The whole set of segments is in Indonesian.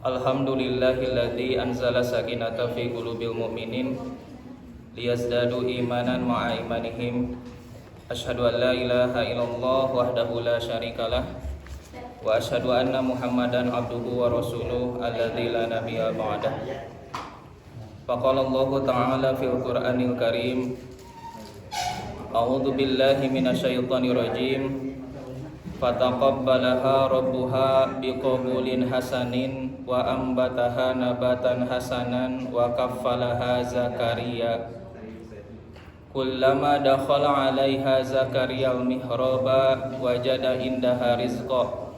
Alhamdulillahilladzi anzala sakinata fi qulubil mu'minin liyazdadu imanan ma'a imanihim. Asyhadu an la ilaha illallah wahdahu la syarikalah wa asyhadu anna Muhammadan abduhu wa rasuluh alladzi la nabiyya ba'dah. Faqala Allah ta'ala fil Qur'anil Karim, A'udzu billahi minasyaitonir rajim. Fataqabbalaha rabbuha biqabulin hasanin wa ambataha nabatan hasanan wa kaffalaha Zakaria. Kullama dakhala 'alaiha Zakaria al-mihraba wajada indaha rizqa.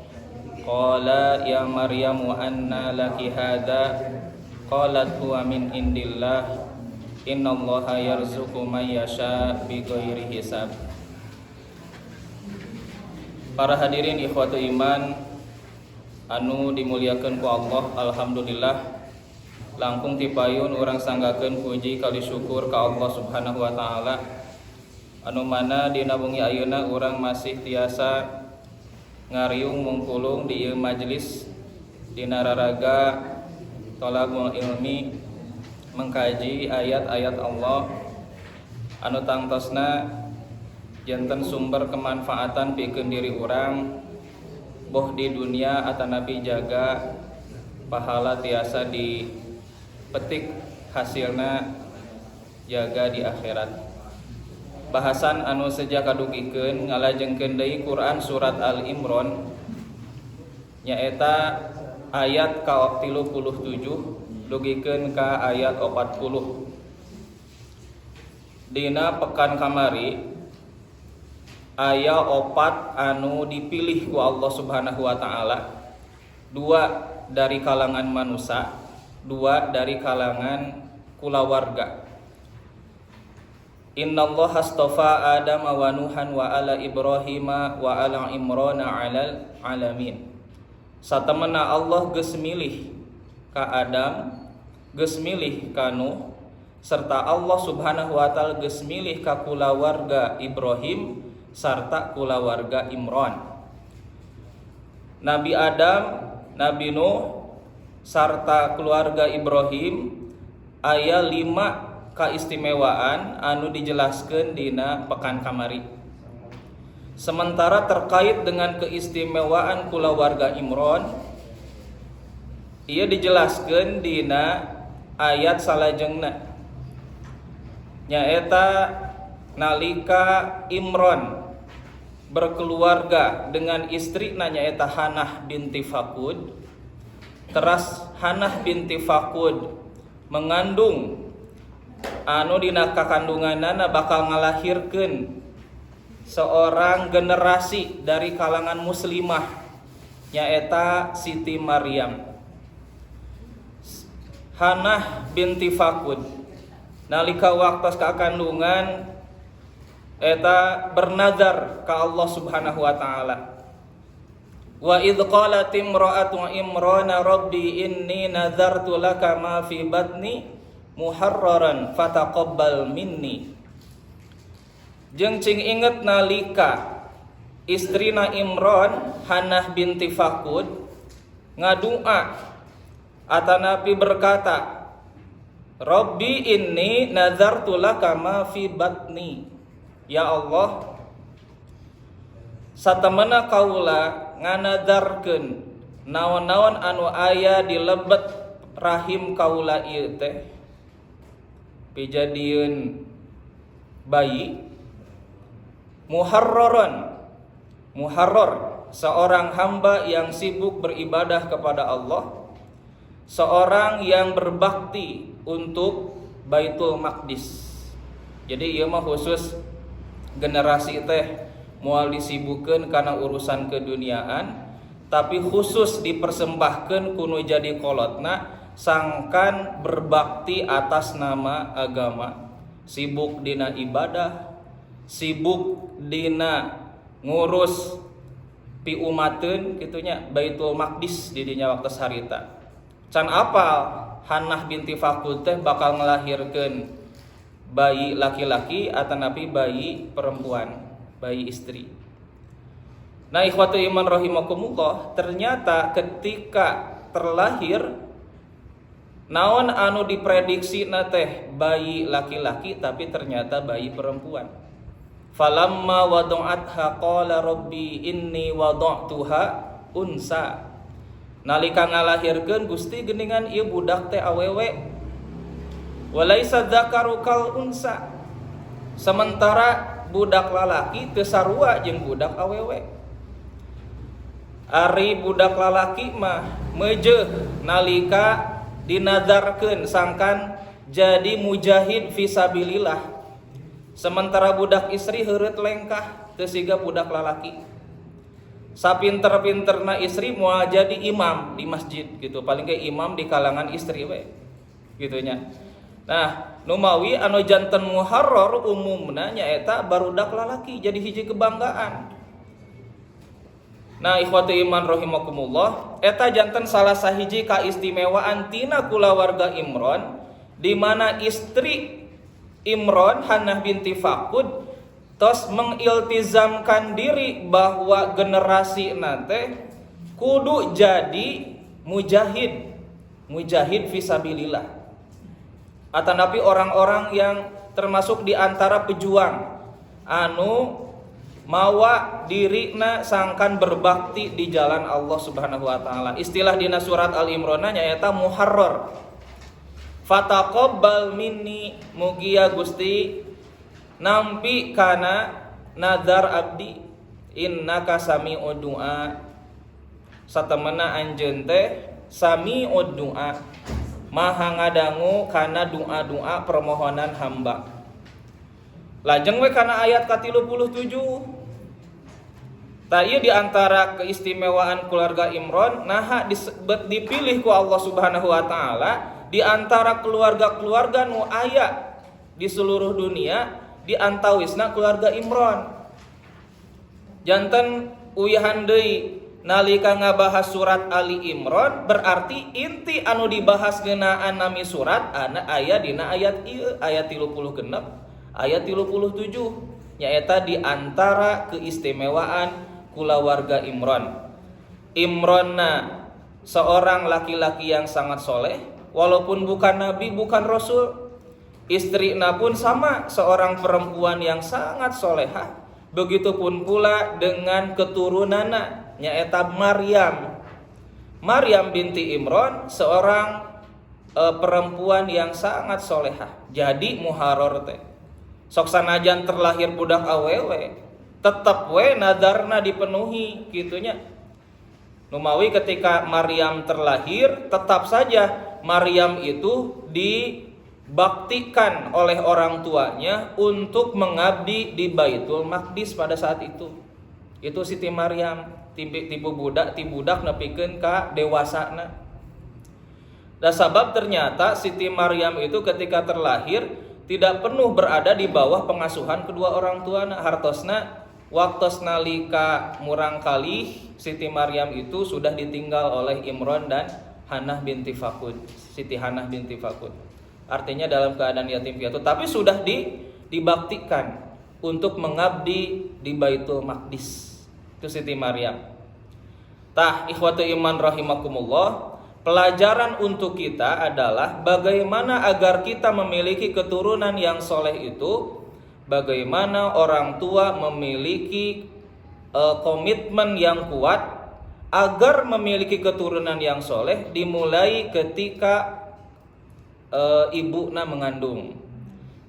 Qala ya Maryamu anna laki hadza? Qalat huwa min indillah. Innallaha yarzuqu may yasha bighairi hisab. Para hadirin ikhwatu iman anu dimuliakeun ku Allah, alhamdulillah langkung tipayun urang sanggakeun puji kali syukur ka Allah Subhanahu wa taala anu mana dina bengi ayeuna urang masih tiasa ngariung mungkulung di ieu majelis dina raraga thalabul ilmi mengkaji ayat-ayat Allah anu tangtosna janten sumber kemanfaatan pikeun diri urang boh di dunia atanapi jaga pahala tiasa dipetik hasilna jaga di akhirat. Bahasan anu seja kadugikeun ngalajengkeun deui Quran surat Al-Imran nyaeta ayat ka 37 dugikeun ka ayat 40. Dina pekan kamari aya opat anu dipilih ku Allah Subhanahu wa taala, dua dari kalangan manusia, dua dari kalangan kulawarga. Innallaha astafa Adam wa Nuhan wa ala Ibrahim wa ala Imran 'alal alamin. Satemena Allah geus milih ka Adam, geus milih ka Nuh, serta Allah Subhanahu wa taala geus milih ka kulawarga Ibrahim sarta kulawarga Imran. Nabi Adam, Nabi Nuh sarta keluarga Ibrahim aya 5 kaistimewaan anu dijelaskeun dina pekan kamari. Sementara terkait dengan keistimewaan kulawarga Imran ieu dijelaskeun dina ayat salajengna nyaeta nalika Imran berkeluarga dengan istri nyaeta Hanah binti Fakud. Teras Hanah binti Fakud mengandung anu dina kakandunganana bakal ngalahirkeun seorang generasi dari kalangan muslimah nyaeta Siti Maryam. Hanah binti Fakud nalika waktos kakandungan eta bernazar ka Allah Subhanahu wa taala. Wa idz qalat imra'atu Imran rabbi inni nazartu laka ma fi batni muharraran fataqabbal minni. Jeung cing inget nalika istrina Imran Hanah binti Fakud ngadua atanapi berkata, Rabbi inni nazartu laka ma fi batni. Ya Allah, satemena kaula nganadzarkeun naon-naon anu aya di lebet rahim kaula ieu teh pijadieun bayi muharraron, muharrar seorang hamba yang sibuk beribadah kepada Allah, seorang yang berbakti untuk Baitul Maqdis. Jadi ieu mah khusus generasi teh moal disibukeun kana urusan keduniaan, tapi khusus dipersembahkeun kuno jadi kolotna sangkan berbakti atas nama agama, sibuk dina ibadah, sibuk dina ngurus pi umateun kitunya Baitul Maqdis di dinya waktu harita. Can apal Hanah binti Fakud teh bakal ngelahirkeun bayi laki-laki atanapi bayi perempuan, bayi istri. Nah, ikhwatu iman rahimakumullah, ternyata ketika terlahir naon anu diprediksi teh bayi laki-laki tapi ternyata bayi perempuan. Falamma wada'atha qala rabbi inni wada'tuha unsa. Nalika ngalahirkeun Gusti geuningan ieu budak teh awewe. Walaisa dzakaru kal unsa. Sementara budak lalaki teu sarua jeung budak awewe. Ari budak lalaki mah meujeuh nalika dinazarkeun sangkan jadi mujahid fisabilillah. Sementara budak istri heureut lengkah teu siga budak lalaki. Sapinter-pinterna istri moal jadi imam di masjid gitu, paling ke imam di kalangan istri we. Gitu nya. Nah, nu mawi anu janten muharrar umumna nyaeta barudak lalaki jadi hiji kebanggaan. Nah, ikhwati iman rahimakumullah, eta janten salah sahiji kaistimewaan tina kulawarga Imron di mana istri Imron Hannah binti Fakud tos mengiltizamkan diri bahwa generasi nate kudu jadi mujahid fisabilillah. Atanapi orang-orang yang termasuk di antara pejuang anu mawa dirina sangkan berbakti di jalan Allah Subhanahu wa taala. Istilah dina surat Al-Imran nyaeta muharrar. Fataqabbal minni mugia Gusti nampi kana nazar abdi innaka sami'ud du'a. Satemena anjeun teh sami'ud du'a, maha ngadangu kana doa-doa permohonan hamba. Lajeng we kana ayat ka-37. Ta ieu di antara keistimewaan keluarga Imron naha dipilih ku Allah Subhanahu wa taala di antara keluarga-keluarga nu aya di seluruh dunia di antawisna keluarga Imron. Janten uyahan deui nalika ngabahas surat Ali Imran berarti inti anu dibahas geunaan nami surat ana aya dina ayat ieu ayat 36 ayat 37 nyaeta di antara keistimewaan kulawarga Imron. Imronna seorang laki-laki yang sangat soleh. Walaupun bukan nabi, bukan rasul, istrina pun sama seorang perempuan yang sangat solehah. Begitupun pula dengan keturunanna nyaeta Maryam binti Imron, seorang perempuan yang sangat solehah. Jadi muharrar teh sok sanajan terlahir budak awewe tetep we nadarna dipenuhi gitunya. Numawi ketika Maryam terlahir tetap saja Maryam itu dibaktikan oleh orang tuanya untuk mengabdi di Baitul Maqdis pada saat itu. Itu Siti Maryam tibu budak nepikeun ka dewasana. Dan sabab ternyata Siti Maryam itu ketika terlahir tidak penuh berada di bawah pengasuhan kedua orang tuana. Hartosna waktos nalika murang kalih Siti Maryam itu sudah ditinggal oleh Imron dan Hannah binti Fakud, Siti Hannah binti Fakud. Artinya dalam keadaan yatim piatu, tapi sudah dibaktikan untuk mengabdi di Baitul Maqdis. Itu Siti Maryam. Tah ikhwatu iman rahimakumullah, pelajaran untuk kita adalah bagaimana agar kita memiliki keturunan yang soleh itu, bagaimana orang tua memiliki komitmen yang kuat agar memiliki keturunan yang soleh dimulai ketika ibuna mengandung.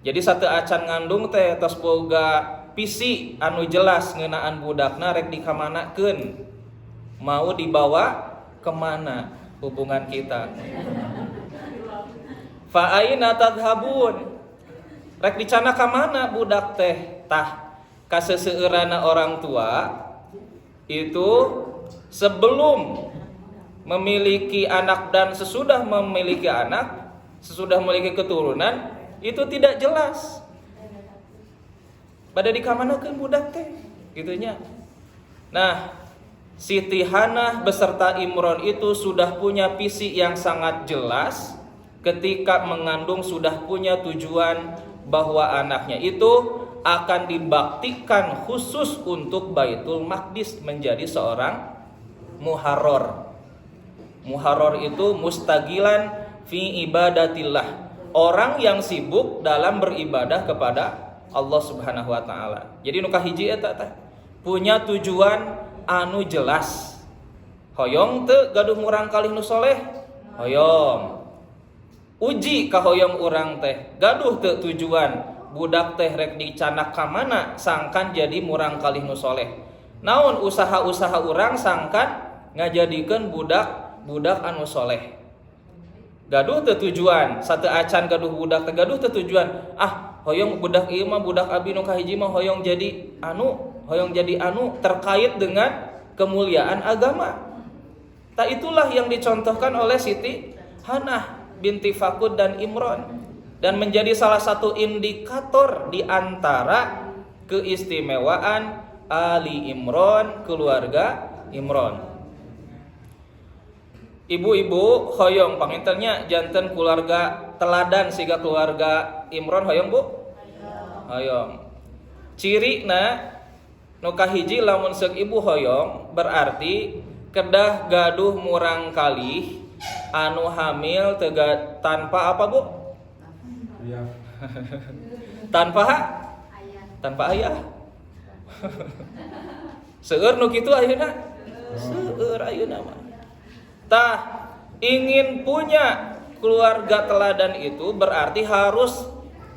Jadi satu acan ngandung teh tos boga pisi anu jelas ngeunaan budakna rek dikamanakeun, mau dibawa kemana hubungan kita. Fa aina tadhabun, rek dicana ka mana budak teh? Tah kaseseueurana orang tua itu sebelum memiliki anak dan sesudah memiliki anak, sesudah memiliki keturunan itu tidak jelas. Pada dikamanakeun budak teh gitunya. Nah, Siti Hannah beserta Imron itu sudah punya visi yang sangat jelas ketika mengandung, sudah punya tujuan bahwa anaknya itu akan dibaktikan khusus untuk Baitul Maqdis menjadi seorang muharrar. Muharrar itu mustagilan fi ibadatillah. Orang yang sibuk dalam beribadah kepada Allah Subhanahu wa taala. Jadi nu kahiji eta teh punya tujuan anu jelas. Hoyong teu gaduh murang kalih nu soleh. Hoyong. Uji ka hoyong urang teh. Gaduh teu tujuan budak teh rek dicanak ka mana sangkan jadi murang kalih nu soleh. Naon usaha-usaha urang sangkan ngajadikeun budak anu soleh. Gaduh teu tujuan, satu acan gaduh budak teh gaduh teu tujuan. Hoyong budak ieu mah budak abi nu kahiji mah hoyong jadi anu terkait dengan kemuliaan agama. Itulah yang dicontohkan oleh Siti Hanah binti Fakud dan Imron dan menjadi salah satu indikator di antara keistimewaan Ali Imron, keluarga Imron. Ibu-ibu hoyong pangintennya janten keluarga teladan siga keluarga Imron hoyong Bu? Hoyong. Ciri na nu kahiji lamun seuk ibu hoyong berarti kedah gaduh murang kalih anu hamil tega tanpa apa Bu? Ayah. Tanpa ayah. Seueur nu kitu ayeuna. Seueur ayeuna mah. Ingin punya keluarga teladan itu berarti harus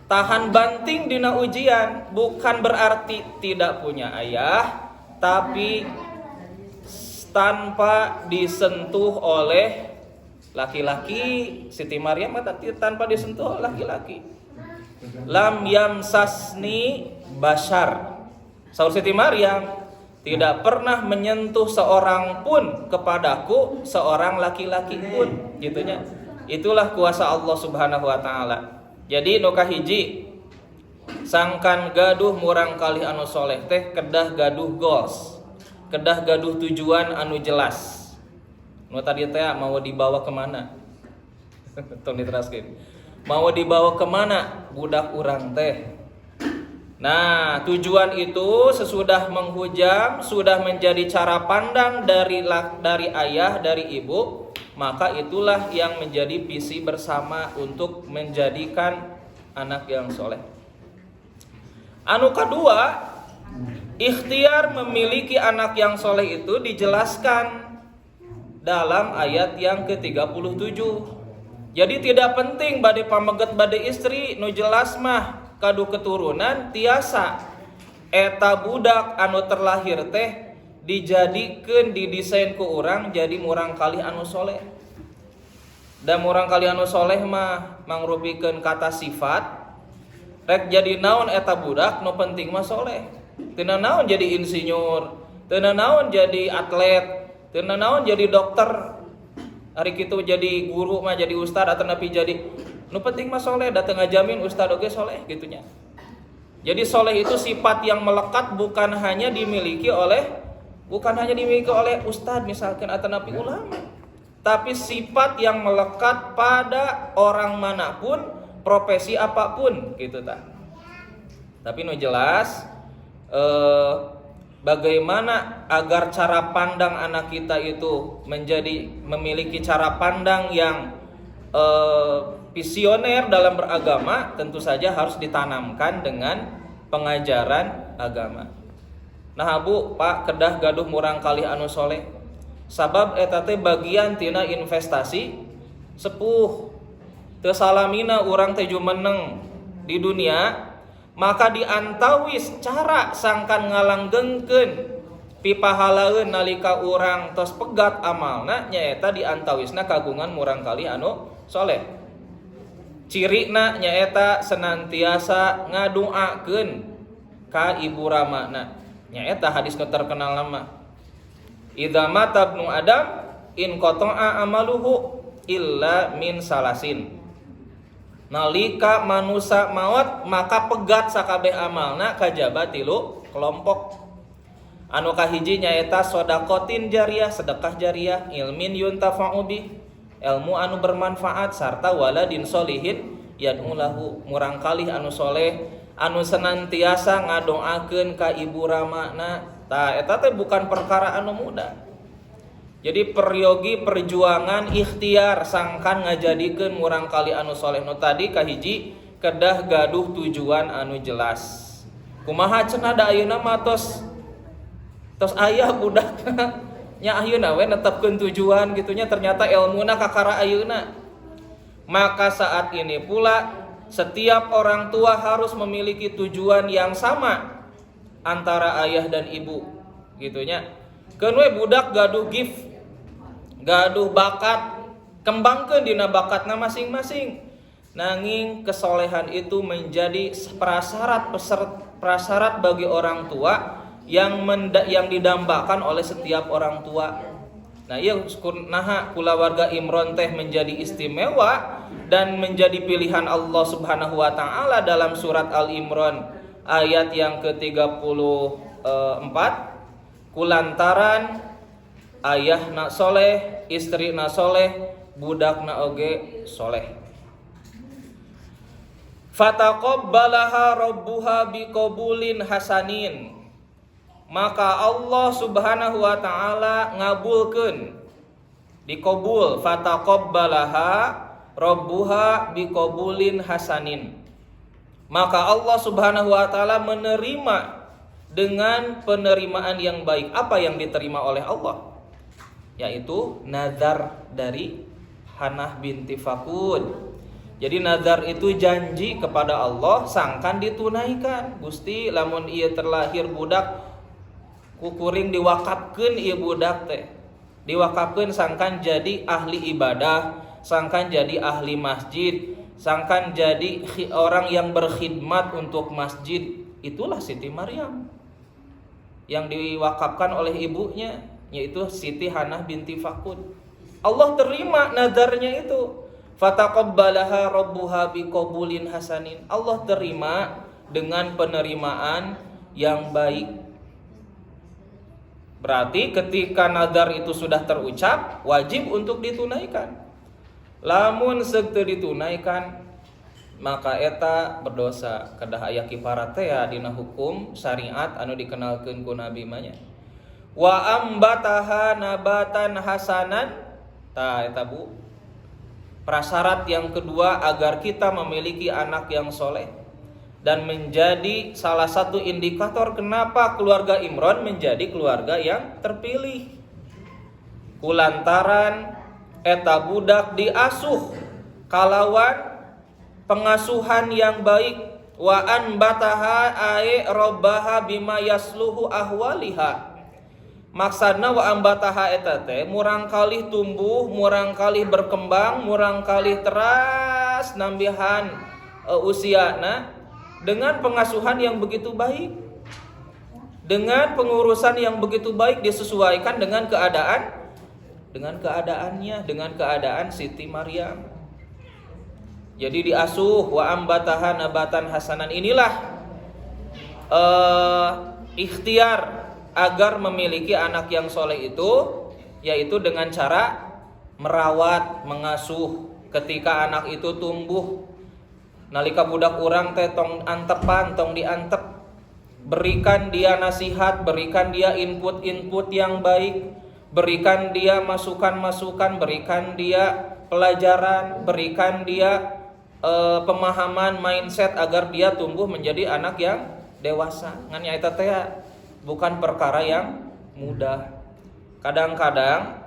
tahan banting dina ujian. Bukan berarti tidak punya ayah, tapi tanpa disentuh oleh laki-laki. Siti Maryam tanpa disentuh oleh laki-laki. Lam yamsasni bashar. Saur Siti Maryam, tidak pernah menyentuh seorang pun kepadaku, seorang laki-laki pun, gitunya. Itulah kuasa Allah Subhanahu wa taala. Jadi nu kahiji sangkan gaduh murang kalih anu soleh teh kedah gaduh goals, kedah gaduh tujuan anu jelas. Nu tadi teh mau dibawa kemana? Tong diteraskeun. Mau dibawa kemana budak urang teh? Nah, tujuan itu sesudah menghujam sudah menjadi cara pandang dari ayah, dari ibu, maka itulah yang menjadi visi bersama untuk menjadikan anak yang soleh. Anu kedua, ikhtiar memiliki anak yang soleh itu dijelaskan dalam ayat yang ke-37. Jadi tidak penting bade pameget bade istri, nu jelas mah kadu keturunan tiasa eta budak anu terlahir teh dijadikeun didesain ku urang jadi murang kalih anu soleh. Dan murang kalih anu soleh mah mangrupikeun kata sifat. Rek jadi naon eta budak nu penting mah soleh. Teu naon jadi insinyur, teu naon jadi atlet, teu naon jadi dokter. Ari kitu jadi guru mah jadi ustad atau napi jadi nu penting mah soleh, datang ngajamin ustad oge soleh gitunya. Jadi soleh itu sifat yang melekat bukan hanya dimiliki oleh ustad misalkan atau nabi ulama, tapi sifat yang melekat pada orang manapun, profesi apapun gitu ta. Tapi nu jelas bagaimana agar cara pandang anak kita itu memiliki cara pandang yang visioner dalam beragama, tentu saja harus ditanamkan dengan pengajaran agama. Nah Bu, Pak, kedah gaduh murang kalih anu soleh. Sabab eta teh bagian tina investasi sepuh. Teu salamina urang teh jumeneng di dunia, maka diantawis cara sangkan ngalanggengkeun pipahalaeun nalika urang tos pegat amalna nyaeta diantawisna kagungan murang kalih anu soleh. Cirina nyaeta senantiasa ngadoakeun ka ibu ramana. Nyaeta hadis nu terkenal nama. Idza mata ibnu Adam in qata'a amaluhu illa min salasin. Nalika manusia maot maka pegat sakabeh amalna kajaba tilu kelompok. Anu kahiji nyaeta sedaqatin jariyah, sedekah jariyah, ilmin yuntafa'u bih, ilmu anu bermanfaat, sarta waladin solihin yad'u lahu, murang kalih anu soleh anu senantiasa ngadoakeun ka ibu ramana. Eta teh bukan perkara anu mudah. Jadi peryogi perjuangan ikhtiar sangkan ngajadikeun murang kali anu soleh nu tadi kahiji kedah gaduh tujuan anu jelas. Kumaha cenah da ayeuna mah tos aya budakna nya ayeuna we netepkeun tujuan gitunya ternyata ilmuna kakara ayeuna. Maka saat ini pula setiap orang tua harus memiliki tujuan yang sama antara ayah dan ibu gitunya. Keun we budak gaduh gift, gaduh bakat, kembangkeun dina bakatna masing-masing. Nanging kesolehan itu menjadi prasyarat bagi orang tua yang didambakan oleh setiap orang tua. Nah, ieu naha kulawarga Imron teh menjadi istimewa dan menjadi pilihan Allah Subhanahu wa taala dalam surat Al-Imran ayat yang ke-34. Kulantaran ayahna soleh, istrina soleh, budakna oge soleh. Fataqabbalaha rabbuha biqabulin hasanin. Maka Allah Subhanahu wa taala ngabulkeun, dikabul, fataqabbalaha rabbuha biqabulin hasanin. Maka Allah Subhanahu wa taala menerima dengan penerimaan yang baik. Apa yang diterima oleh Allah? Yaitu nazar dari Hanah binti Fakud. Jadi nazar itu janji kepada Allah sangkan ditunaikan. Gusti lamun ieu terlahir budak kukuring diwakafkeun ieu budak teh. Diwakafkeun sangkan jadi ahli ibadah, sangkan jadi ahli masjid, sangkan jadi orang yang berkhidmat untuk masjid. Itulah Siti Maryam yang diwakafkan oleh ibunya, yaitu Siti Hanah binti Fakud. Allah terima nazarnya itu. Fataqabbalaha rabbuha biqabulin hasanin. Allah terima dengan penerimaan yang baik. Berarti ketika nazar itu sudah terucap, wajib untuk ditunaikan. Lamun seuk teu ditunaikan, maka eta berdosa. Kedah aya kifarat teh dina hukum syariat anu dikenalkeun ku Nabi manya. Wa ambataha nabatan hasanan. Tah eta Bu. Prasyarat yang kedua agar kita memiliki anak yang soleh dan menjadi salah satu indikator kenapa keluarga Imron menjadi keluarga yang terpilih. Kulantaran eta budak diasuh kalawan pengasuhan yang baik, wa anbataha ae robbaha bima yasluhu ahwaliha. Maksudna wa ambataha eta teh murang kalih tumbuh, murang kalih berkembang, murang kalih teras nambihan usiana dengan pengasuhan yang begitu baik, dengan pengurusan yang begitu baik disesuaikan dengan keadaannya, dengan keadaan Siti Maryam. Jadi diasuh wa ambataha nabatan hasanan. Inilah ikhtiar agar memiliki anak yang soleh itu, yaitu dengan cara merawat, mengasuh. Ketika anak itu tumbuh, nalika budak urang teh tong antepan, tong diantep, berikan dia nasihat, berikan dia input yang baik, berikan dia masukan-masukan, berikan dia pelajaran, berikan dia pemahaman, mindset agar dia tumbuh menjadi anak yang dewasa. Ngan nya eta teh bukan perkara yang mudah. Kadang-kadang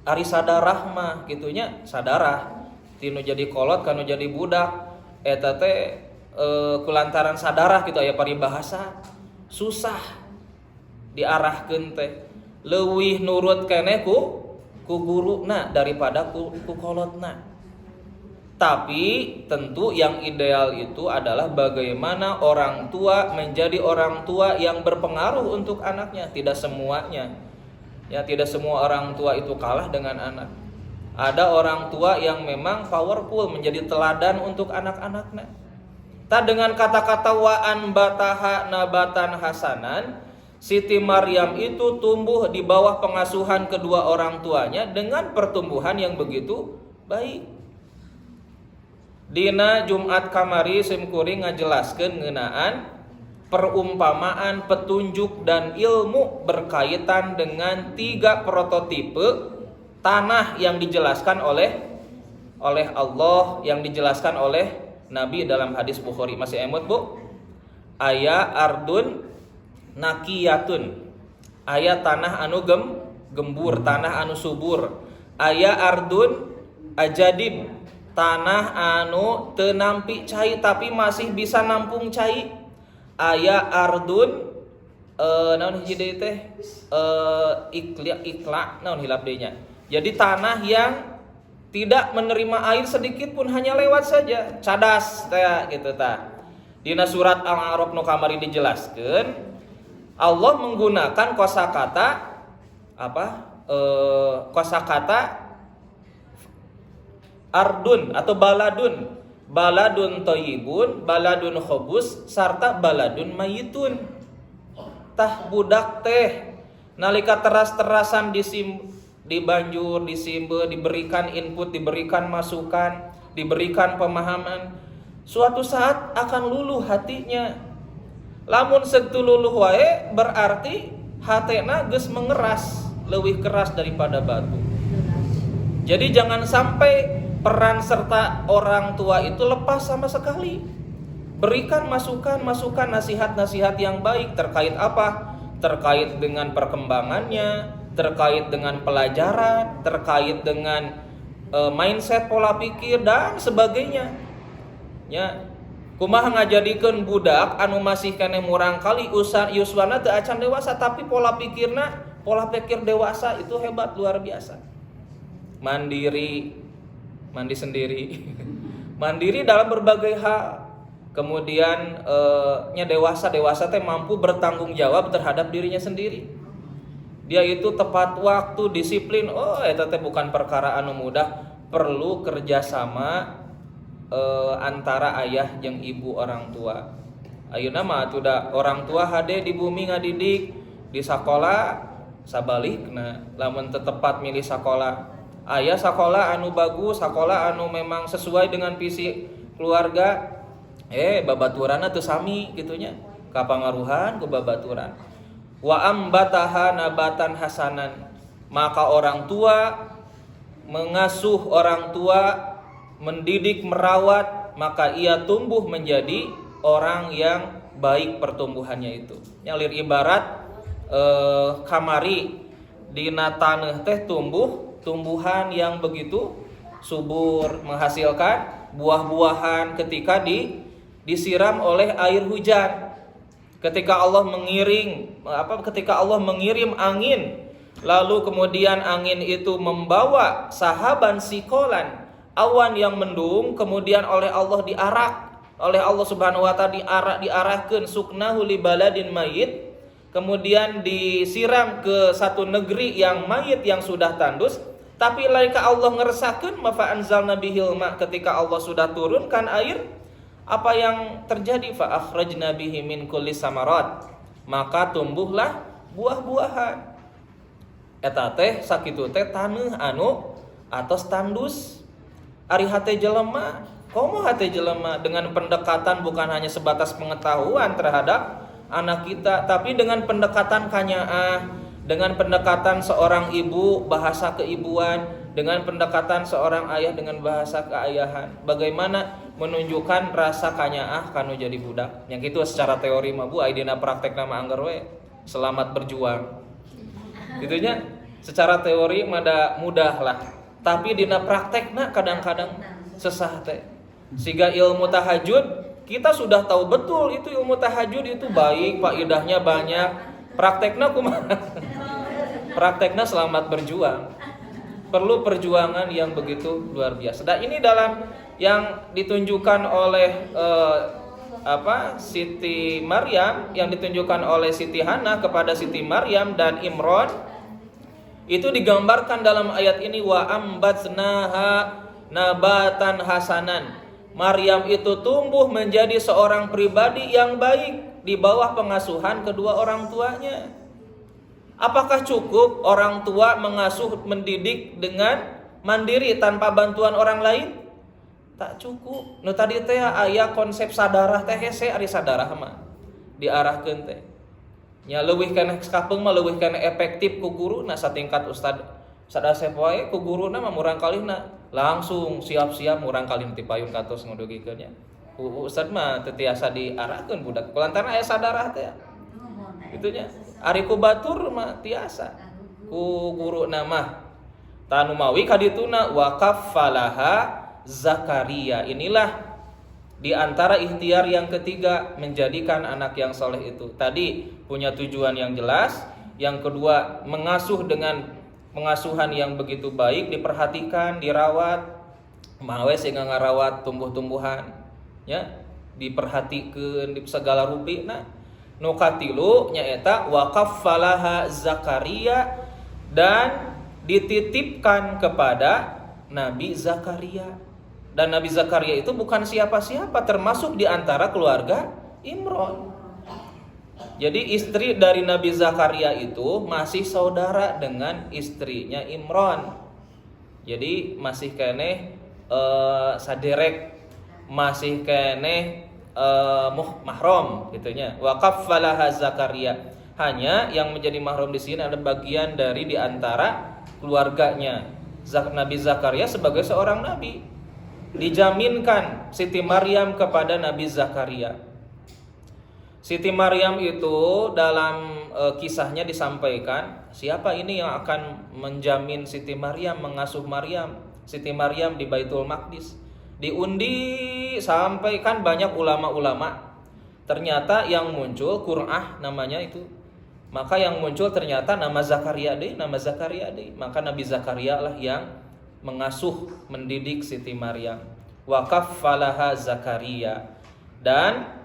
ari sadarah mah gitunya, sadarah tinu jadi kolot kanu jadi budak eta teh kulantaran sadarah gitu aya paribahasa susah diarahkeun teh leuwih nurut keneh ku guruna daripada ku kolotna. Tapi tentu yang ideal itu adalah bagaimana orang tua menjadi orang tua yang berpengaruh untuk anaknya. Tidak semuanya, ya tidak semua orang tua itu kalah dengan anak. Ada orang tua yang memang powerful, menjadi teladan untuk anak-anaknya. Tak dengan kata-kata wa anbataha nabatan hasanan, Siti Maryam itu tumbuh di bawah pengasuhan kedua orang tuanya dengan pertumbuhan yang begitu baik. Dina Jumat kamari simkuring ngajelaskeun ngeunaan perumpamaan, petunjuk, dan ilmu berkaitan dengan 3 prototipe tanah yang dijelaskan oleh Allah, yang dijelaskan oleh Nabi dalam hadis Bukhari. Masih emut bu? Aya ardun nakiyatun, aya tanah anu gembur, tanah anu subur. Aya ardun ajadib, tanah anu teu nampi cai tapi masih bisa nampung cai. Aya ardun naon hiji deui teh ikla naon hilap deui nya. Jadi tanah yang tidak menerima air sedikit pun, hanya lewat saja, cadas teh gitu tah. Dina surat Al-A'raf nu kamari dijelaskeun, Allah menggunakan kosakata apa? Kosakata ardun atau baladun. Baladun thayyibun, baladun khobus, sarta baladun mayitun. Tah budak teh nalika teras-terasan dibanjur, disimbe, diberikan input, diberikan masukan, diberikan pemahaman, suatu saat akan luluh hatinya. Lamun setu luluh wae berarti hatena geus mengeras, leuwih keras daripada batu. Jadi jangan sampai peran serta orang tua itu lepas sama sekali. Berikan masukan, nasihat-nasihat yang baik terkait apa? Terkait dengan perkembangannya, terkait dengan pelajaran, terkait dengan mindset, pola pikir dan sebagainya. Ya, kumaha ngajadikeun budak anu masih kene murang kali yuswana teu acan dewasa tapi pola pikir dewasa itu hebat, luar biasa. Mandi sendiri. Mandiri dalam berbagai hal. Kemudian dewasa teh mampu bertanggung jawab terhadap dirinya sendiri. Dia itu tepat waktu, disiplin. Oh, eta teh bukan perkara anu mudah, perlu kerjasama antara ayah jeung ibu orang tua. Ayeuna mah atuh orang tua hade di bumi ngadidik, di sakola sabalikna lamun teu tepat milih sakola. Aya sakola anu bagus, sakola anu memang sesuai dengan visi keluarga, babaturanna teu sami gitunya, kapangaruhan ku babaturan. Wa ambataha nabatan hasanan, maka orang tua mengasuh, orang tua mendidik, merawat, maka ia tumbuh menjadi orang yang baik pertumbuhannya itu. Nyalir ibarat kamari dina taneuh teh tumbuhan yang begitu subur, menghasilkan buah-buahan ketika disiram oleh air hujan. Ketika Allah mengirim angin, lalu kemudian angin itu membawa sahaban sikolan, awan yang mendung, kemudian oleh Allah oleh Allah Subhanahu wa taala diarahkeun suknahu li baladin mayit, kemudian disiram ke satu negeri yang mayit, yang sudah tandus. Tapi laika Allah ngeresakeun fa anzalna bihil ma, ketika Allah sudah turunkan air, apa yang terjadi? Fa akhrajna bihi min kulli samarat, maka tumbuhlah buah-buahan. Eta teh sakitu teh taneuh anu atos tandus. Ari hate jelema, komo hate jelema dengan pendekatan bukan hanya sebatas pengetahuan terhadap anak kita, tapi dengan pendekatan kanyaah, dengan pendekatan seorang ibu bahasa keibuan, dengan pendekatan seorang ayah dengan bahasa keayahan. Bagaimana menunjukkan rasa kanyaah kanu jadi budak. Yang itu secara teori mah bu, aidina praktek nama anggar we selamat berjuang. Gitunya secara teori mada mudah lah, tapi dina praktekna kadang-kadang sesah teh. Siga ilmu tahajud kita sudah tahu betul itu ilmu tahajud itu baik, faedahnya banyak. Praktekna kumaha? Praktekna selamat berjuang. Perlu perjuangan yang begitu luar biasa. Dan ini dalam yang ditunjukkan oleh Siti Maryam, yang ditunjukkan oleh Siti Hana kepada Siti Maryam dan Imron, itu digambarkan dalam ayat ini, wa ambatsnaha nabatan hasanan. Maryam itu tumbuh menjadi seorang pribadi yang baik di bawah pengasuhan kedua orang tuanya. Apakah cukup orang tua mengasuh, mendidik dengan mandiri tanpa bantuan orang lain? Tak cukup. Nu tadi teh aya konsep sadarah teh hese ari sadarah mah. diarahkeun teh. Nya leuwih kana kapeung mah leuwih kana efektif ku guruna satingkat ustad Asep wae ku guruna mah murang kalihna langsung siap-siap murang kalih ti payun katos ngodugikeun nya. Ustad mah teu tiasa diarahkeun budak kulantaran aya sadarah teh. Kitu nya. Ari ku batur mah tiasa ku guruna mah tanu mawi kadituna wa kaffalaha Zakaria. Inilah di antara ikhtiar yang ketiga menjadikan anak yang soleh itu. Tadi punya tujuan yang jelas, yang kedua mengasuh dengan pengasuhan yang begitu baik, diperhatikan, dirawat, mawe sehingga ngarawat tumbuh-tumbuhan, ya, diperhatikan di segala rupi. Nah, nu katilu nyaeta wa kaffalaha Zakaria, dan dititipkan kepada Nabi Zakaria. Dan Nabi Zakaria itu bukan siapa-siapa, termasuk di antara keluarga Imron. Jadi istri dari Nabi Zakaria itu masih saudara dengan istrinya Imron. Jadi masih keneh saderek, masih keneh mahram gitunya. Wa kaffalaha Zakaria. Hanya yang menjadi mahram di sini ada bagian dari di antara keluarganya. Nabi Zakaria sebagai seorang nabi dijaminkan Siti Maryam kepada Nabi Zakaria. Siti Maryam itu dalam kisahnya disampaikan, siapa ini yang akan menjamin Siti Maryam, mengasuh Maryam, Siti Maryam di Baitul Maqdis. Diundi sampai kan banyak ulama-ulama. Ternyata yang muncul Qur'ah namanya itu. Maka yang muncul ternyata nama Zakaria deh. Maka Nabi Zakaria lah yang mengasuh, mendidik Siti Maryam. Wa kaffalaha Zakaria, dan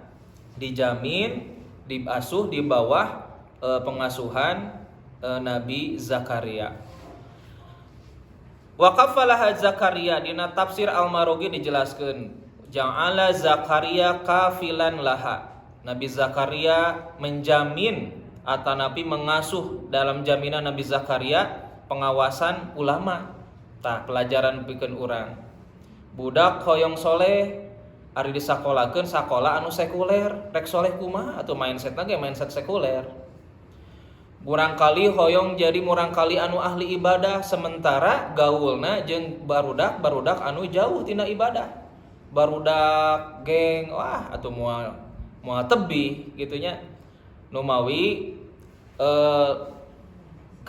dijamin, diasuh di bawah pengasuhan Nabi Zakaria. Wa kaffalaha Zakaria, dina tafsir Al-Marogi dijelaskan, ja'ala Zakaria kafilan laha. Nabi Zakaria menjamin atau Nabi mengasuh, dalam jaminan Nabi Zakaria pengawasan ulama. Tah pelajaran pikeun urang. Budak hoyong soleh ari disakolakeun sakola anu sekuler, rek soleh kumaha atuh mindsetna ge mindset sekuler. Murangkali hoyong jadi murangkali anu ahli ibadah, sementara gaulna jeung barudak anu jauh tina ibadah. Barudak geng, wah atuh moal tebih kitu nya. Nu mawi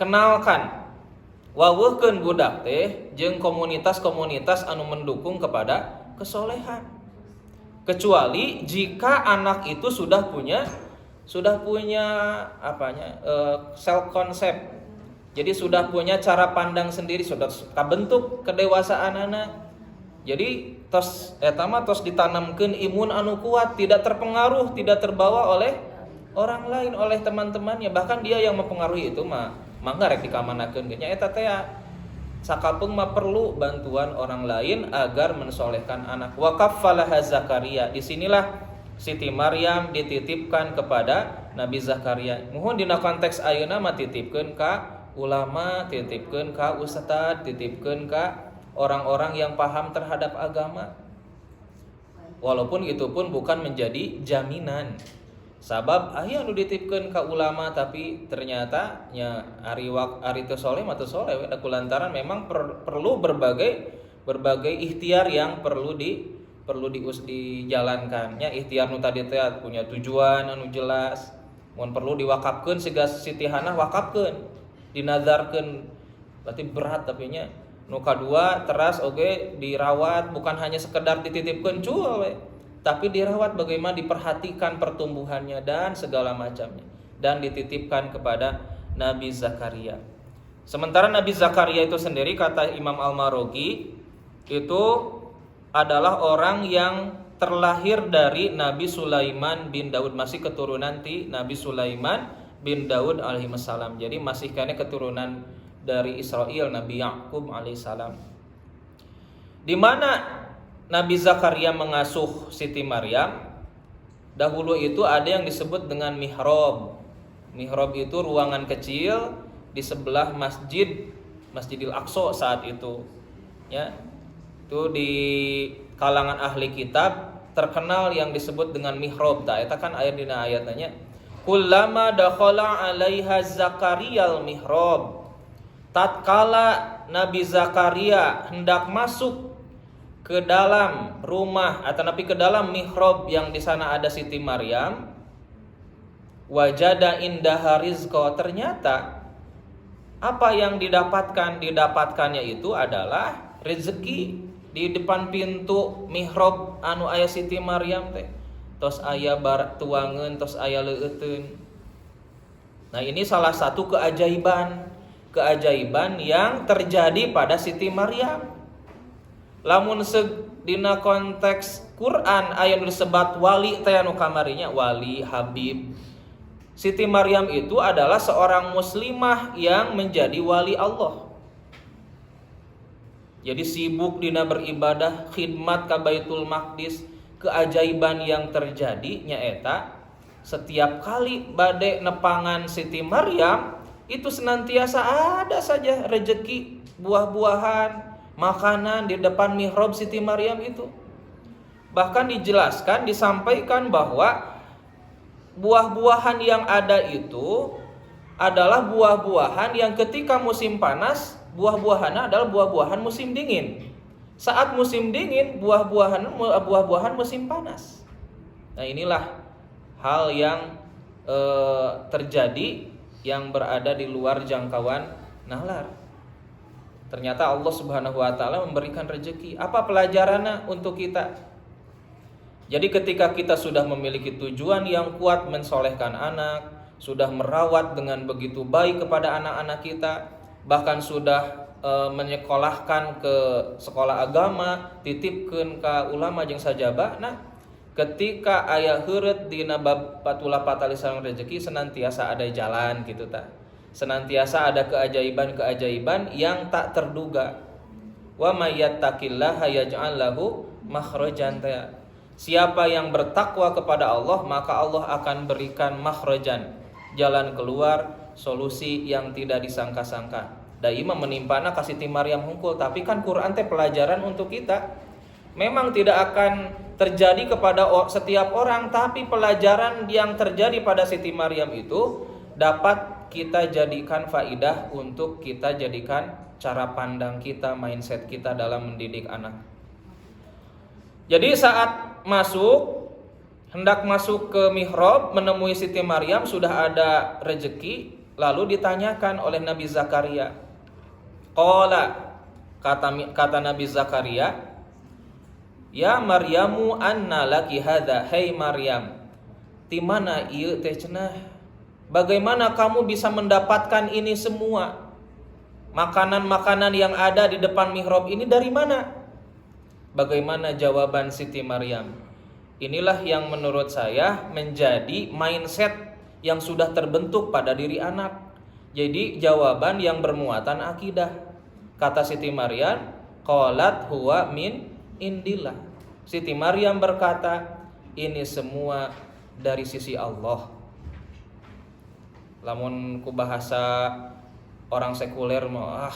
kenalkan waweuhkeun budak teh jeung komunitas-komunitas anu mendukung kepada kesolehan. Kecuali jika anak itu sudah punya self concept. Jadi sudah punya cara pandang sendiri, sudah kabentuk kedewasaan anak. Jadi tos ditanamkeun imun anu kuat, tidak terpengaruh, tidak terbawa oleh orang lain, oleh teman-temannya, bahkan dia yang mempengaruhi itu mangga rek dikamanakeun ge nya eta teh sakapeung mah perlu bantuan orang lain agar mensolehkan anak. Wa kaffalaha Zakaria, disinilah Siti Maryam dititipkan kepada Nabi Zakaria. Muhun dina konteks ayeuna mah titipkeun ka ulama, titipkeun ka ustad, titipkeun ka orang-orang yang paham terhadap agama. Walaupun itu pun bukan menjadi jaminan. Sabab aya anu dititipkeun ka ulama tapi ternyata nya ari teu soleh mah teu soleh we, kulantaran memang perlu berbagai ikhtiar yang perlu dijalankan. Nya ikhtiar nu tadi teh punya tujuan anu jelas. Mun perlu diwakafkeun siga Siti Hanah wakafkeun, dinazarkeun, berarti berat tapi nya. Nu kadua teras oge dirawat, bukan hanya sekedar dititipkeun cul we, tapi dirawat bagaimana, diperhatikan pertumbuhannya dan segala macamnya, dan dititipkan kepada Nabi Zakaria. Sementara Nabi Zakaria itu sendiri kata Imam Al-Marogi itu adalah orang yang terlahir dari Nabi Sulaiman bin Daud, masih keturunan Nabi Sulaiman bin Daud alaihissalam. Jadi masih kene keturunan dari Israel, Nabi Yakub alaihissalam. Di mana Nabi Zakaria mengasuh Siti Maryam, dahulu itu ada yang disebut dengan mihrab. Mihrab itu ruangan kecil di sebelah Masjidil Aqsa saat itu. Ya. Itu di kalangan ahli kitab terkenal yang disebut dengan mihrab. Eta kan aya dina ayatnya, kullama dakhala 'alaiha Zakariyal mihrab. Tatkala Nabi Zakaria hendak masuk ke dalam rumah atau nabi ke dalam mihrab yang di sana ada Siti Maryam, wajada indaha rizqa, ternyata apa yang didapatkannya itu adalah rezeki. Di depan pintu mihrab anu aya Siti Maryam teh tos aya tuangeun, tos aya leueuteun. Nah, ini salah satu keajaiban yang terjadi pada Siti Maryam. Lamun dina konteks Quran aya nu disebut wali teh anu kamarinya wali, habib. Siti Maryam itu adalah seorang muslimah yang menjadi wali Allah. Jadi sibuk dina beribadah, khidmat ka Baitul Maqdis. Keajaiban yang terjadi nyaeta setiap kali bade nepangan Siti Maryam itu senantiasa ada saja rezeki, buah-buahan, makanan di depan mihrab Siti Maryam itu. Bahkan disampaikan bahwa buah-buahan yang ada itu adalah buah-buahan yang ketika musim panas buah-buahannya adalah buah-buahan musim dingin. Saat musim dingin buah-buahan musim panas. Nah, inilah hal yang terjadi yang berada di luar jangkauan nalar. Ternyata Allah Subhanahu wa taala memberikan rezeki. Apa pelajarannya untuk kita? Jadi ketika kita sudah memiliki tujuan yang kuat mensolehkan anak, sudah merawat dengan begitu baik kepada anak-anak kita, bahkan sudah menyekolahkan ke sekolah agama, titipkeun ka ulama jeung sajabah. Nah, ketika aya heureut dina bab patulah patali sareng rezeki senantiasa ada jalan gitu ta. Senantiasa ada keajaiban-keajaiban yang tak terduga. Wa may yattaqillaha yaj'al lahu makhrajan. Siapa yang bertakwa kepada Allah, maka Allah akan berikan makhrajan, jalan keluar, solusi yang tidak disangka-sangka. Da imam menimpana ka Siti Maryam hungkul, tapi kan Quran teh pelajaran untuk kita. Memang tidak akan terjadi kepada setiap orang, tapi pelajaran yang terjadi pada Siti Maryam itu dapat kita jadikan faidah untuk kita jadikan cara pandang kita, mindset kita dalam mendidik anak. Jadi saat hendak masuk ke mihrab menemui Siti Maryam, sudah ada rezeki, lalu ditanyakan oleh Nabi Zakaria. Qala, kata Nabi Zakaria, ya Maryamu anna laki hadza, hai Maryam, ti mana ieu teh cenah? Bagaimana kamu bisa mendapatkan ini semua? Makanan-makanan yang ada di depan mihrab ini dari mana? Bagaimana jawaban Siti Maryam? Inilah yang menurut saya menjadi mindset yang sudah terbentuk pada diri anak. Jadi jawaban yang bermuatan akidah. Kata Siti Maryam, qalat huwa min indillah. Siti Maryam berkata, ini semua dari sisi Allah. Lamun ku bahasa orang sekuler mah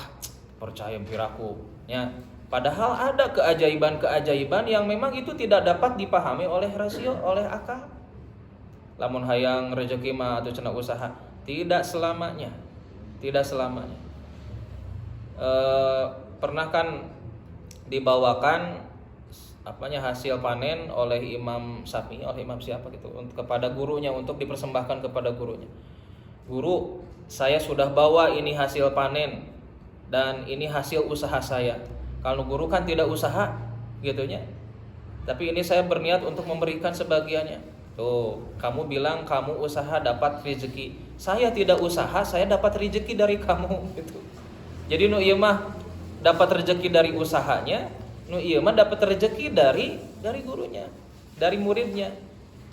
percaya piraku nya. Padahal ada keajaiban-keajaiban yang memang itu tidak dapat dipahami oleh rasio, oleh akal. Lamun hayang rezeki mah atau cenah usaha, tidak selamanya. Pernah kan dibawakan hasil panen oleh Imam Syafi'i, oleh Imam siapa gitu, kepada gurunya, untuk dipersembahkan kepada gurunya. Guru, saya sudah bawa ini hasil panen dan ini hasil usaha saya. Kalau guru kan tidak usaha gitunya. Tapi ini saya berniat untuk memberikan sebagiannya. Tuh, kamu bilang kamu usaha dapat rezeki. Saya tidak usaha, saya dapat rezeki dari kamu gitu. Jadi nu ieu mah dapat rezeki dari usahanya, nu ieu mah dapat rezeki dari gurunya, dari muridnya.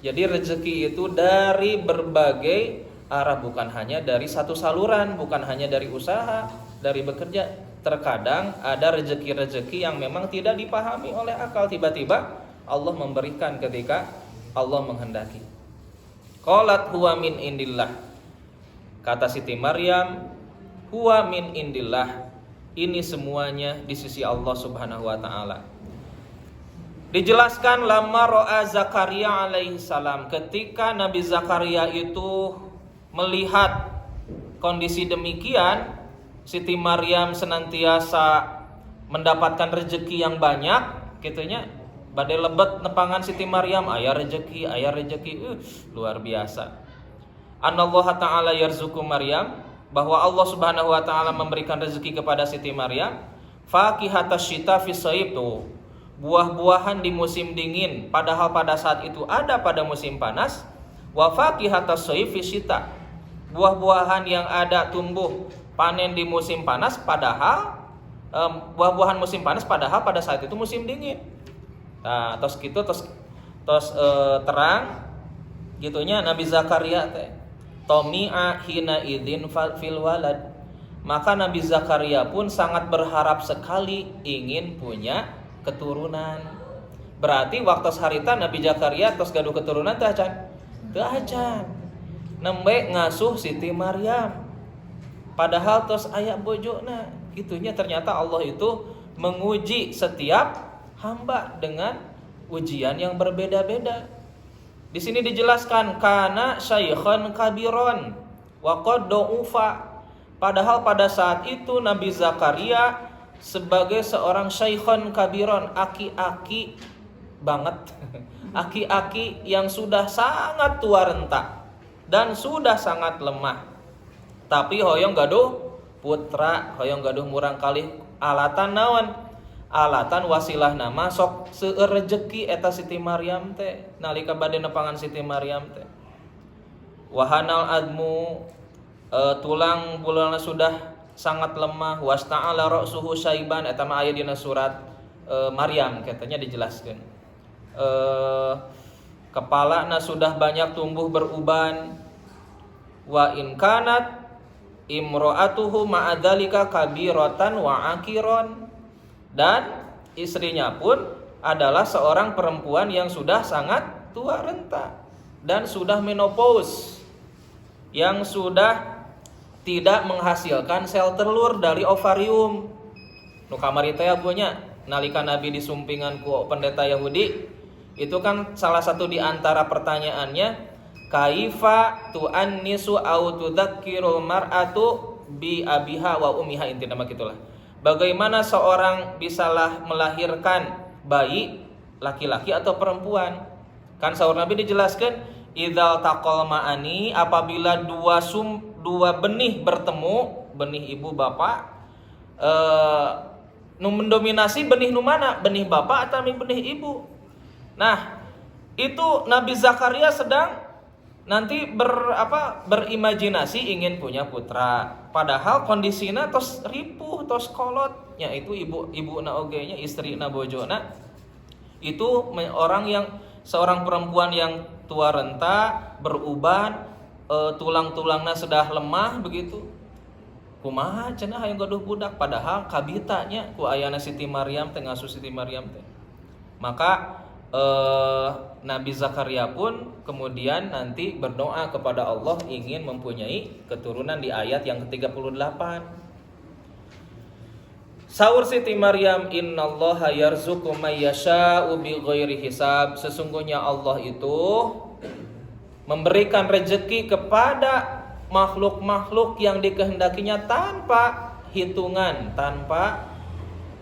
Jadi rezeki itu dari berbagai arah, bukan hanya dari satu saluran, bukan hanya dari usaha, dari bekerja. Terkadang ada rezeki-rezeki yang memang tidak dipahami oleh akal, tiba-tiba Allah memberikan ketika Allah menghendaki. Qalat huwa min indillah. Kata Siti Maryam, huwa min indillah. Ini semuanya di sisi Allah Subhanahu wa taala. Dijelaskan lama ro'a Zakaria alaihi salam, ketika Nabi Zakaria itu melihat kondisi demikian, Siti Maryam senantiasa mendapatkan rezeki yang banyak, gitunya. Badai lebet nepangan Siti Maryam, aya rezeki, luar biasa. Anallaha ta'ala yarzuqu Maryam, bahwa Allah Subhanahu wa taala memberikan rezeki kepada Siti Maryam. Faqihatas syita fi sayib, tuh buah-buahan di musim dingin, padahal pada saat itu ada pada musim panas. Wa faqihatas sayib fi syita, buah-buahan yang ada tumbuh panen di musim panas, padahal buah-buahan musim panas padahal pada saat itu musim dingin. Nah, tos gitu tos terang gitunya Nabi Zakaria teh. Tomi'a hina idzin fil walad. Maka Nabi Zakaria pun sangat berharap sekali ingin punya keturunan. Berarti waktu harita Nabi Zakaria tos gaduh keturunan teh acan. Teu acan. Nembe ngasuh Siti Maryam. Padahal tos aya bojona. Gitunya ternyata Allah itu menguji setiap hamba dengan ujian yang berbeda-beda. Di sini dijelaskan kana syaikhan kabiron wa qad du'ufa. Padahal pada saat itu Nabi Zakaria sebagai seorang syaikhan kabiron, aki-aki banget. Aki-aki yang sudah sangat tua renta dan sudah sangat lemah. Tapi hoyong gaduh putra, hoyong gaduh murang kalih alatan naon? Alatan wasilah nama sok seueur rezeki eta Siti Maryam teh nalika bade nepangan Siti Maryam teh. Wahanal admu, tulang bulana sudah sangat lemah, wasta'ala ra'suhu syaiban, eta mah aya dina surat Maryam katanya dijelaskan. Kepalana sudah banyak tumbuh beruban. Wa in kanat imro'atuhu ma'adzalika kabiratan wa akiron, dan istrinya pun adalah seorang perempuan yang sudah sangat tua renta dan sudah menopause, yang sudah tidak menghasilkan sel telur dari ovarium. Nu kamari teh punya nalika Nabi disumpingan ku pendeta Yahudi, itu kan salah satu di antara pertanyaannya, kaifa tu'annisu au tudzakkirul mar'atu bi abiha wa ummiha, inti nama gitulah. Bagaimana seorang bisalah melahirkan bayi laki-laki atau perempuan? Kan sahur Nabi dijelaskan, idzal taqal ma'ani, apabila dua benih bertemu, benih ibu bapak, nu mendominasi benih nu mana? Benih bapak atau benih ibu? Nah, itu Nabi Zakaria sedang nanti berimajinasi ingin punya putra. Padahal kondisinya tos ripuh, tos kolot, yaitu ibu na ogenya, istri na bojona. Itu seorang perempuan yang tua renta, beruban, tulang-tulangnya sudah lemah begitu. Kumaha cenah hayang gaduh budak, padahal kabitanya ku ayana Siti Maryam teh, ngasuh Siti Maryam teh. Maka Nabi Zakaria pun kemudian nanti berdoa kepada Allah ingin mempunyai keturunan di ayat yang ke-38. Saur Siti Maryam, innallaha yarzuqu may yasha'u bighairi hisab, sesungguhnya Allah itu memberikan rezeki kepada makhluk-makhluk yang dikehendakinya tanpa hitungan, tanpa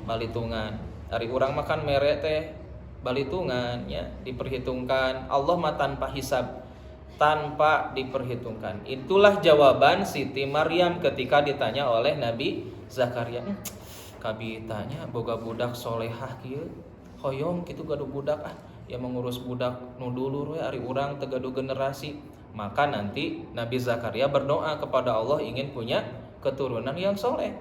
balitungan. Ari urang makan mere teh balitungan ya, diperhitungkan. Allah mah tanpa hisab, tanpa diperhitungkan. Itulah jawaban Siti Maryam ketika ditanya oleh Nabi Zakaria. Kabitanya boga budak solehah kieu, hoyong kitu gaduh budak ya mengurus budak nu dulur we ari urang teu gaduh generasi. Maka nanti Nabi Zakaria berdoa kepada Allah ingin punya keturunan yang soleh.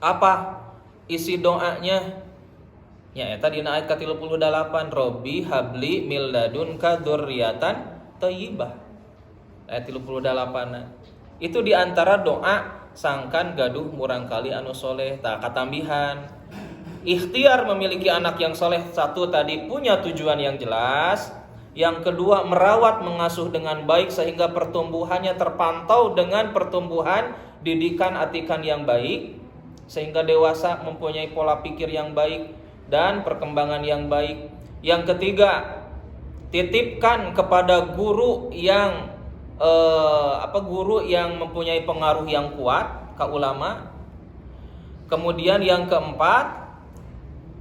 Apa isi doanya? Ya eta dina ayat ke-38, Robbi habli mil ladunka dzurriatan thayyibah. Ayat 38. Itu diantara doa sangkan gaduh murang kali anu soleh. Tak katambihan ikhtiar memiliki anak yang soleh, satu tadi punya tujuan yang jelas, yang kedua merawat mengasuh dengan baik sehingga pertumbuhannya terpantau dengan pertumbuhan didikan atikan yang baik, sehingga dewasa mempunyai pola pikir yang baik dan perkembangan yang baik. Yang ketiga, titipkan kepada guru yang guru yang mempunyai pengaruh yang kuat, ka ulama. Kemudian yang keempat,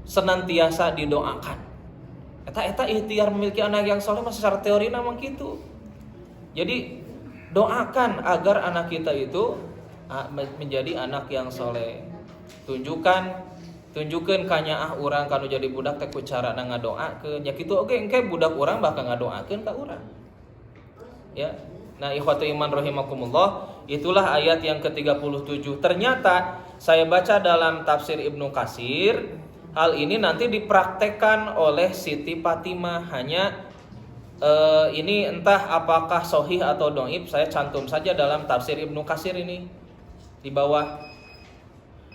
senantiasa didoakan. Eta ikhtiar memiliki anak yang soleh mah secara teori memang gitu. Jadi doakan agar anak kita itu menjadi anak yang soleh. Tunjukkan kanyaah urang kanu jadi budak teh ku carana ngadoakeun. Ya kitu oge engke budak urang bakal ngadoakeun ka urang. Ya. Nah, ikhwatu iman rahimakumullah, itulah ayat yang ke-37. Ternyata saya baca dalam tafsir Ibnu Katsir, hal ini nanti dipraktekkan oleh Siti Fatimah. Hanya ini entah apakah sahih atau dhaif, saya cantum saja dalam tafsir Ibnu Katsir ini di bawah.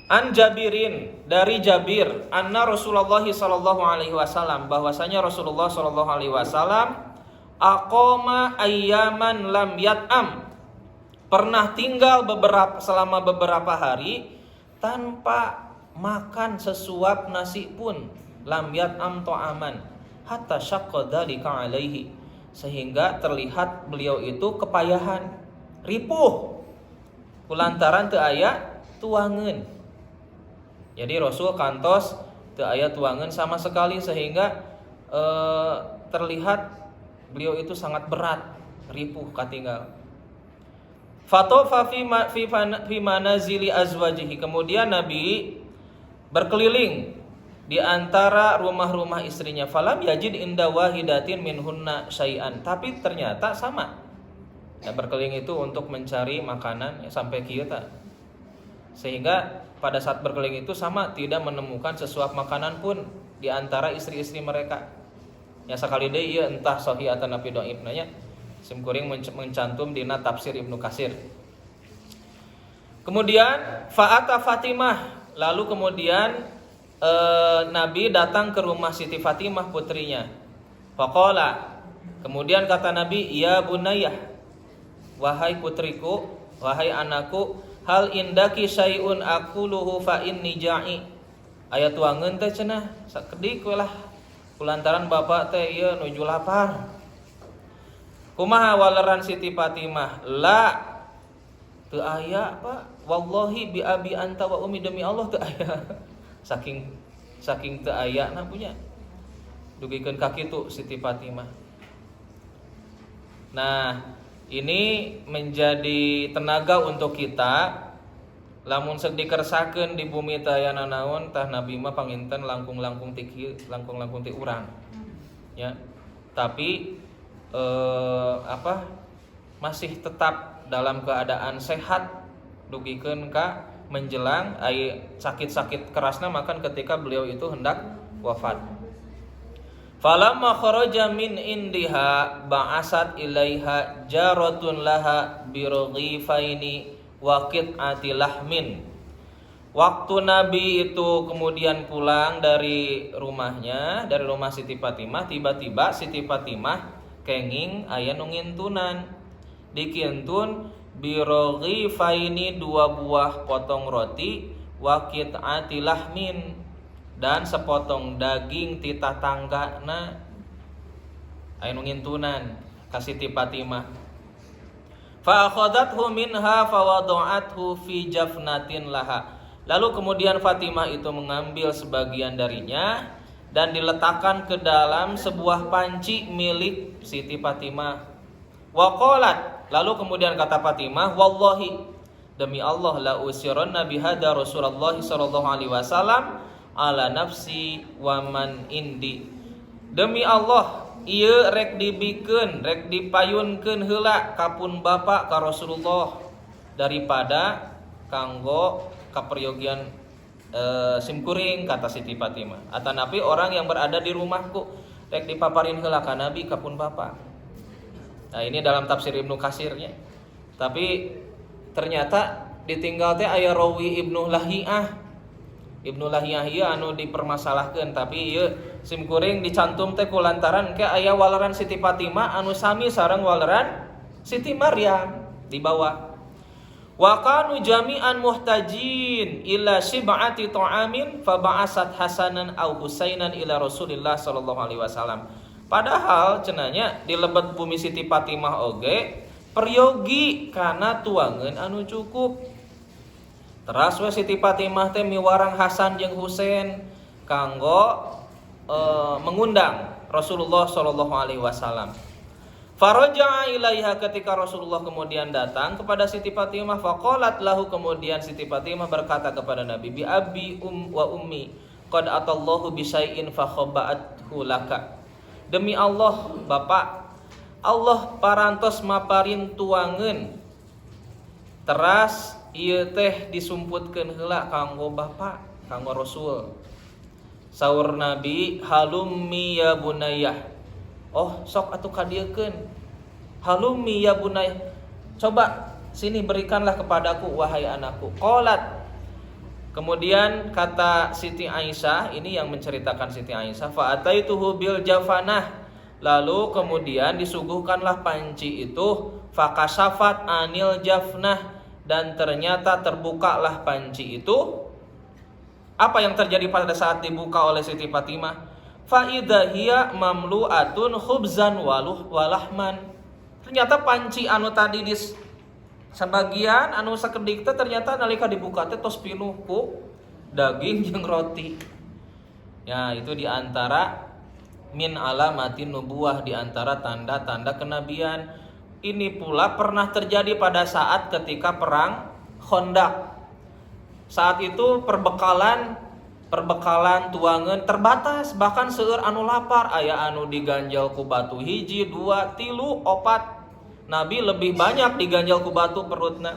An Jabirin, dari Jabir, anna Rasulullah sallallahu alaihi wasallam, bahwasanya Rasulullah sallallahu alaihi wasallam aqama ayyaman lam yat'am, pernah tinggal selama beberapa hari tanpa makan sesuap nasi pun, lam yat'am ta'aman hatta syaqqa dzalika alaihi, sehingga terlihat beliau itu kepayahan, ripuh kulantaran teu aya tuangeun. Jadi Rasul kantos teu aya tuangeun sama sekali, sehingga terlihat beliau itu sangat berat, ripuh katinggal. Fatofa fi manazili azwajihi, kemudian Nabi berkeliling di antara rumah-rumah istrinya. Falam yajid inda wahidatin minhunna syai'an, tapi ternyata sama. Ya, berkeliling itu untuk mencari makanan ya, sampai kieu ta. Sehingga pada saat berkeliling itu sama tidak menemukan sesuap makanan pun di antara istri-istri mereka. Ya sekali deui ieu entah sahih atau napi dhaif nanya simkuring mencantum dina tafsir Ibnu Katsir. Kemudian fa'ata Fatimah, lalu kemudian Nabi datang ke rumah Siti Fatimah putrinya. Faqala, kemudian kata Nabi, ya bunayah, wahai putriku, wahai anakku, hal indaki syai'un aquluhu fa inni ja'i, aya tuangeun teh cenah sakedik we lah kulantaran bapak teh ieu nuju lapar. Kumaha waleran Siti Fatimah? La, teu aya Pak, wallahi bi abi anta wa ummi, demi Allah teu aya. Saking teu aya na punya dugikeun ka kitu Siti Fatimah. Nah, ini menjadi tenaga untuk kita. Lamun sedih kersakeun di bumi teh aya nanaon, tah Nabi mah panginten langkung-langkung ti urang. Ya. Tapi masih tetap dalam keadaan sehat dugikeun ka menjelang sakit-sakit kerasna makan ketika beliau itu hendak wafat. Falamma kharaja min indiha ba'asat ilaiha jaratun laha birghifaini wa qit'ati lahmin. Waktu Nabi itu kemudian pulang dari rumahnya, dari rumah Siti Fatimah, tiba-tiba Siti Fatimah kenging aya nu ngintunan. Dikintun birghifaini, 2 buah potong roti, wa qit'ati lahmin, dan sepotong daging ti tatanggana. Aya nu ngintunan ka Siti Fatimah. Fa akhadathu minha fa wada'athu fi jafnatin laha. Lalu kemudian Fatimah itu mengambil sebagian darinya dan diletakkan ke dalam sebuah panci milik Siti Fatimah. Wa qalat, lalu kemudian kata Fatimah, wallahi, demi Allah, la usiranna bihada Rasulullah sallallahu alaihi wasallam ala nafsi wa man indi. Demi Allah, ieu rek dibikeun, rek dipayunkeun heula kapun bapa ka Rasulullah daripada kanggo kaperyogian simkuring, kata Siti Fatimah. Atanapi orang yang berada di rumahku rek dipaparin heula ka Nabi kapun bapa. Nah, ini dalam tafsir Ibnu Katsirnya. Tapi ternyata ditinggal teh aya rawi Ibnu Lahiyah. Ibnu Lahiyah ieu anu dipermasalahkeun, tapi ieu simkuring dicantum teh kulantaran ke aya waleran Siti Fatimah anu sami sareng waleran Siti Maryam di bawah. Wa kanu jami'an muhtajin ila shib'ati ta'amin fa ba'asat Hasanan au Husainan ila Rasulillah sallallahu alaihi wasallam. Padahal cenanya di lebet bumi Siti Fatimah oge peryogi kana tuangeun anu cukup. Teras we Siti Fatimah teh miwarang Hasan jeung Husain kanggo mengundang Rasulullah sallallahu alaihi wasallam. Faraja'a ilaiha, ketika Rasulullah kemudian datang kepada Siti Fatimah, faqalat lahu, kemudian Siti Fatimah berkata kepada Nabi, bi abi wa ummi qad atallahu bi syai'in fa khaba'athu laka. Demi Allah, Bapak, Allah parantos maparin tuangeun teras ieu teh disumputkeun heula kanggo Bapak, kanggo Rasul. Saur Nabi, halummi ya bunayah. Oh, sok atuh kadiekeun. Halummi ya bunayah. Coba sini berikanlah kepadaku wahai anakku. Qalat. Kemudian kata Siti Aisyah, ini yang menceritakan Siti Aisyah, fa ataituhu bil jafanah. Lalu kemudian disuguhkanlah panci itu, fa kasafat anil jafnah, dan ternyata terbukalah panci itu. Apa yang terjadi pada saat dibuka oleh Siti Fatimah? Fa idza hiya mamlu'atun khubzan walahman. Ternyata panci anu tadi di sebagian anu sakedik teh ternyata nalika dibuka teh tos pinuh ku daging jeung roti. Ya, itu di antara min alamatin nubuwah, di antara tanda-tanda kenabian. Ini pula pernah terjadi pada saat ketika perang Khandaq. Saat itu perbekalan tuangeun terbatas, bahkan seueur anu lapar, aya anu diganjal ku batu 1, 2, 3, 4. Nabi lebih banyak diganjal ku batu perutna.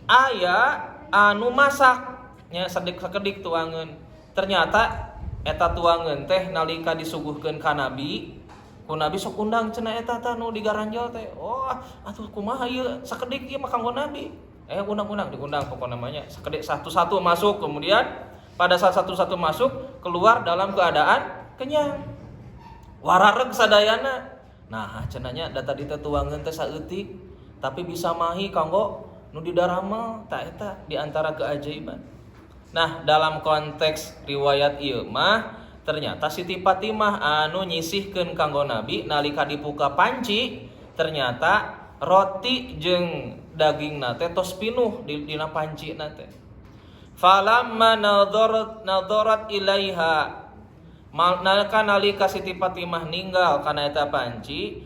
Aya anu masak nya sakedik tuangeun. Ternyata eta tuangeun teh nalika disuguhkeun ka Nabi, ku Nabi sok undang cenah eta teh nu digaranjal teh. Oh, atuh kumaha ieu sakedik ieu mah kanggo Nabi. Undang-undang diundang pokoknya namanya. Sakedik satu-satu masuk, kemudian pada saat satu-satu masuk keluar dalam keadaan kenyang. Warareg sadayana. Nah, cenanya data dita tuangeun teh saeutik tapi bisa mahi kanggo nu didaramel ta eta di antara keajaiban. Nah, dalam konteks riwayat ieu mah ternyata Siti Fatimah anu nyisihkeun kanggo Nabi nalika dibuka panci, ternyata roti jeung dagingna teh tos pinuh dina pancina teh. Falamma nadharat ilaiha, nalika Siti Fatimah ninggal kana eta panci,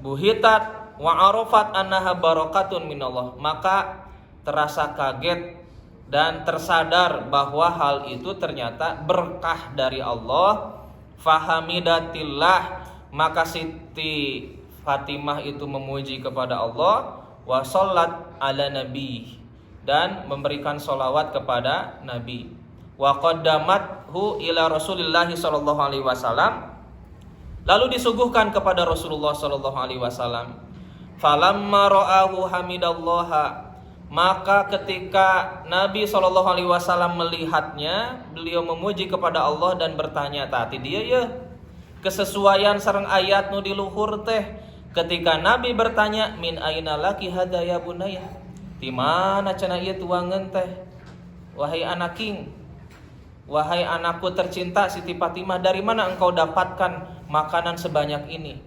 buhitat wa arafat annaha barakatun minallah, maka terasa kaget dan tersadar bahwa hal itu ternyata berkah dari Allah. Fahamidatillah, maka Siti Fatimah itu memuji kepada Allah, wa shollat ala nabi, dan memberikan sholawat kepada Nabi. Wa qaddamathu ila Rasulillah sallallahu alaihi wasallam, lalu disuguhkan kepada Rasulullah sallallahu alaihi wasallam. Falamma ra'ahu hamidallaha, maka ketika Nabi sallallahu alaihi wasallam melihatnya, beliau memuji kepada Allah dan bertanya, tadi dia ya kesesuaian sareng ayat nu di luhur teh. Ketika Nabi bertanya, min aina laki hada ya bunayya, di mana cenah ieu tuangeun teh, wahai anak king, wahai anakku tercinta Siti Fatimah, dari mana engkau dapatkan makanan sebanyak ini?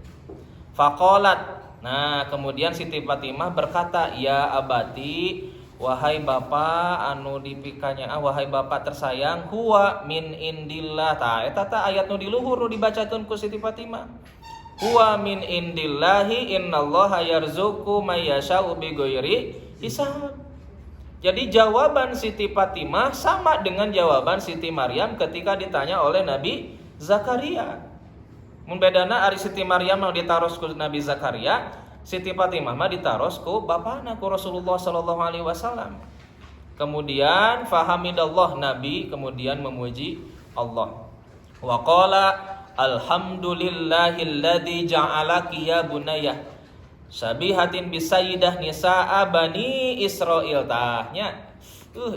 Faqalat, nah kemudian Siti Fatimah berkata, ya abati, wahai bapak anu dipikanya, wahai bapak tersayang, huwa min indillah. Ta eta ta ayat nu di luhur nu dibacakeun ku Siti Fatimah. Huwa min indillahi innallaha yarzuqu may yasha'u bighairi hisab. Jadi jawaban Siti Fatimah sama dengan jawaban Siti Maryam ketika ditanya oleh Nabi Zakaria. Mun bedana ari Siti Maryam mah ditaros ku Nabi Zakaria, Siti Fatimah mah ditaros ku bapana ku Rasulullah sallallahu alaihi wasallam. Kemudian fahamidallah, Nabi kemudian memuji Allah. Wa qala alhamdulillahilladzi ja'alaki ya bunayya sabihatin bisayyidah nisaa bani Israil. Tahnya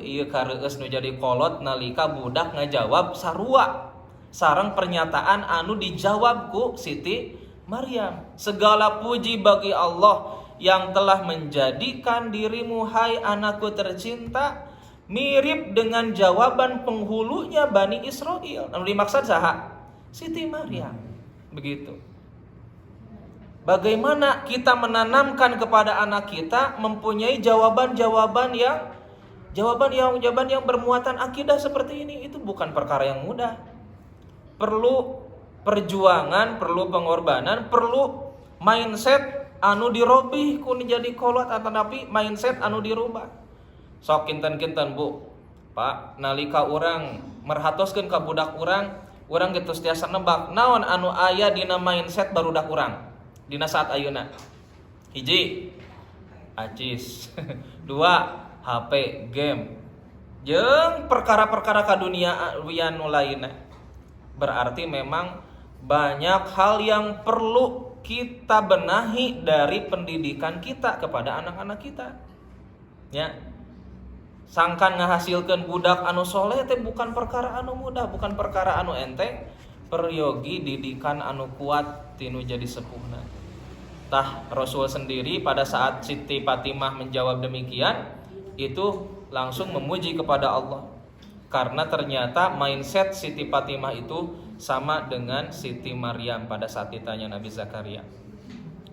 ieu kareueus nu jadi kolot nalika budak ngajawab sarua sareng pernyataan anu dijawab ku Siti Maryam. Segala puji bagi Allah yang telah menjadikan dirimu hai anakku tercinta mirip dengan jawaban penghulunya Bani Israel. Anu dimaksud saha? Siti Maryam. Begitu. Bagaimana kita menanamkan kepada anak kita mempunyai jawaban-jawaban yang bermuatan akidah seperti ini, itu bukan perkara yang mudah. Perlu perjuangan, perlu pengorbanan, perlu mindset anu dirobih kun jadi kolot atau napi mindset anu dirubah. Sok kinten-kinten Bu, Pak, nalika urang merhatoskeun ka budak urang geus tiasa nebak naon anu aya dina mindset barudak urang dina saat ayeuna. Hiji, acis. Dua, HP, game. Jeung perkara-perkara kaduniaan nu lainna. Berarti memang banyak hal yang perlu kita benahi dari pendidikan kita kepada anak-anak kita. Ya. Sangkan ngahasilkeun budak anu soleh teh bukan perkara anu mudah, bukan perkara anu enteng. Peryogi didikan anu kuat tinu jadi sepuhna. Tah Rasul sendiri pada saat Siti Fatimah menjawab demikian, itu langsung memuji kepada Allah. Karena ternyata mindset Siti Fatimah itu sama dengan Siti Maryam pada saat ditanya Nabi Zakaria.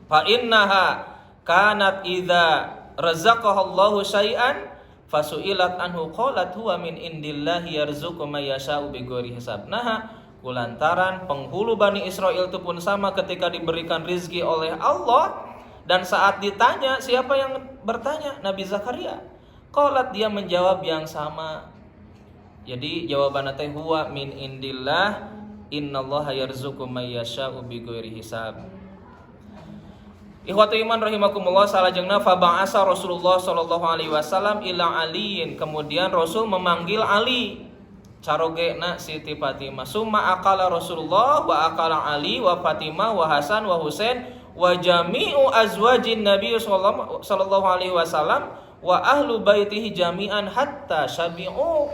Fa innaha kanat idza razaqahallahu syai'an fasu'ilat anhu qalat huwa min indillahi yarzuqu may yasha'u bighairi hisab. Kulantaran penghulu Bani Israel itu pun sama ketika diberikan rizki oleh Allah, dan saat ditanya siapa yang bertanya? Nabi Zakaria. Qalat, dia menjawab yang sama. Jadi jawabanna teh huwa min indillah innallaha yarzuqu may yasha'u bighairi hisab. Ikhwatu iman rahimakumullah, salajengna fa ba'asa Rasulullah sallallahu alaihi wasallam ila aliin. Kemudian Rasul memanggil Ali, carogena Siti Fatimah. Summa aqala Rasulullah wa aqala Ali wa Fatimah wa Hasan wa Husain wa jami'u azwajin Nabi sallallahu alaihi wasallam wa ahlu baitihi jami'an hatta syabi'u.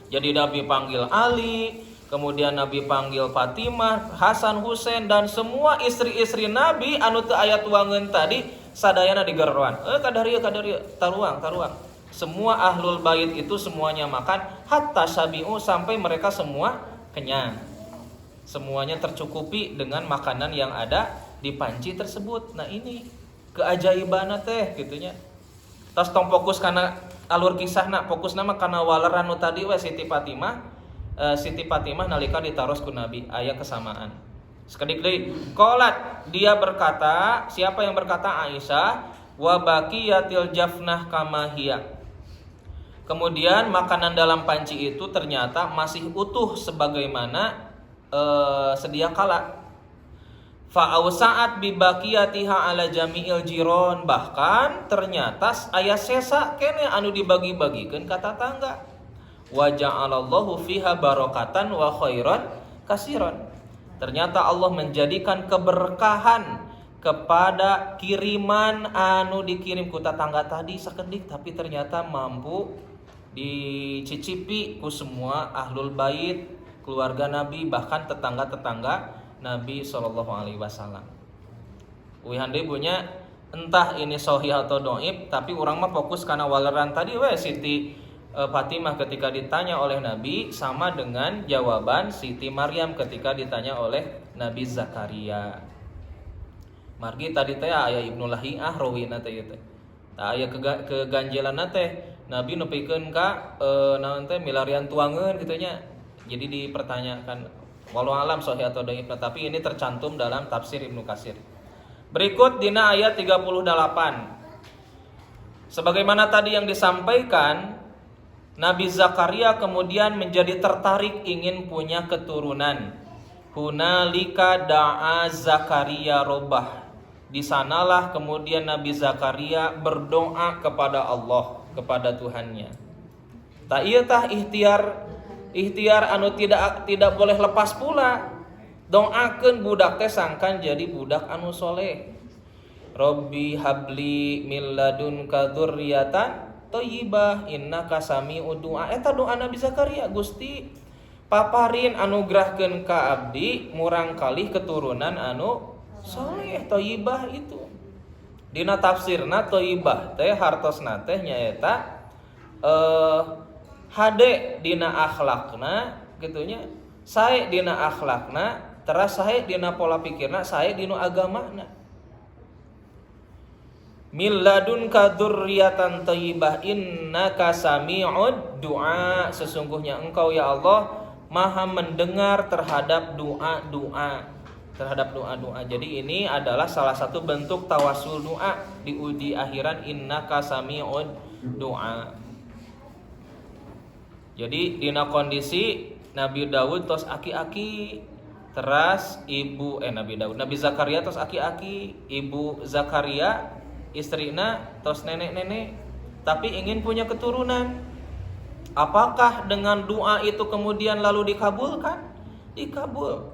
Jadi Nabi panggil Ali, kemudian Nabi panggil Fatimah, Hasan, Husain, dan semua istri-istri Nabi anu teu aya tuangeun tadi sadayana digeroan. Kadarieu taruang. Semua ahlul bait itu semuanya makan hatta syabi'u, sampai mereka semua kenyang. Semuanya tercukupi dengan makanan yang ada di panci tersebut. Nah ini keajaibanna teh gitunya. Tas tong fokus kana alur kisahna, fokusna mah kana waleran nu tadi we Siti Fatimah nalika ditaros ku Nabi, aya kesamaan. Sekedik deui, qalat, dia berkata, siapa yang berkata? Aisyah, wa baqiyatil jafnah kama hiya. Kemudian makanan dalam panci itu ternyata masih utuh sebagaimana sedia kala. Fa ausa'at bi baqiyatiha ala jami'il jiron, bahkan ternyata aya sesa kene anu dibagi-bagikeun ka tatangga. Wa ja'alallahu fiha barakatan wa khairan kasiran. Ternyata Allah menjadikan keberkahan kepada kiriman anu dikirim ku tatangga tadi sakedik, tapi ternyata mampu dicicipi ku semua ahlul bait, keluarga Nabi, bahkan tetangga-tetangga Nabi SAW. Wihande punya entah ini sahih atau dhaif, tapi orang mah fokus karena waleran tadi we Siti Fatimah ketika ditanya oleh Nabi sama dengan jawaban Siti Maryam ketika ditanya oleh Nabi Zakaria. Margi tadi teh aya Ibnu Lahiyah rawina teh teh. Aya keganjelanna teh Nabi nepikeun ka naon teh milarian tuangeun kitu nya. Jadi dipertanyakan walau alam sahih atau dhaif, tapi ini tercantum dalam tafsir Ibnu Katsir. Berikut dina ayat 38. Sebagaimana tadi yang disampaikan, Nabi Zakaria kemudian menjadi tertarik ingin punya keturunan. Hunalika da'a Zakaria robbah. Di sanalah kemudian Nabi Zakaria berdoa kepada Allah, kepada Tuhannya. Ta ieu tah ikhtiar anu tidak boleh lepas pula. Doakeun budak teh sangkan jadi budak anu soleh. Robbi habli min ladunka dzurriatan thayyibah innaka sami'ud du'a. Eta doa Nabi Zakaria, Gusti paparin anugerahkeun ka abdi murang kalih keturunan anu soleh thayyibah itu. Dina tafsirna thayyibah teh hartosna teh nyaeta hade dina akhlakna gitunya, sae dina akhlakna, teras sae dina pola pikirna, sae dina agamana. Min ladunka dzurriatan thayyibah innaka sami'ud du'a, sesungguhnya engkau ya Allah Maha mendengar terhadap doa-doa. Jadi ini adalah salah satu bentuk tawasul doa di akhiran innaka sami'ud du'a. Jadi dina kondisi Nabi Daud tos aki-aki, teras Nabi Zakaria tos aki-aki, ibu Zakaria istrina tos nenek-nenek, tapi ingin punya keturunan. Apakah dengan doa itu kemudian lalu dikabulkan? Dikabul.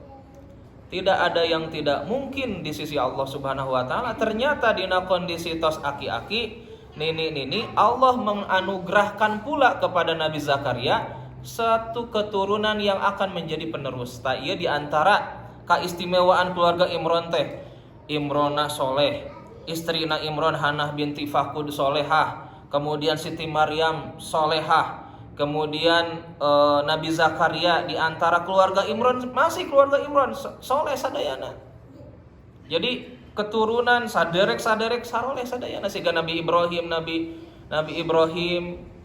Tidak ada yang tidak mungkin di sisi Allah Subhanahu wa taala. Ternyata dina kondisi tos aki-aki, nini Allah menganugerahkan pula kepada Nabi Zakaria satu keturunan yang akan menjadi penerus. Ta ieu di antara keistimewaan keluarga Imron teh. Imrona soleh, istrina Imron Hanah binti Fakud solehah, kemudian Siti Maryam solehah, kemudian Nabi Zakaria di antara keluarga Imron, masih keluarga Imron soleh sadayana. Jadi keturunan saderek saroleh sadayana. Siga Nabi Ibrahim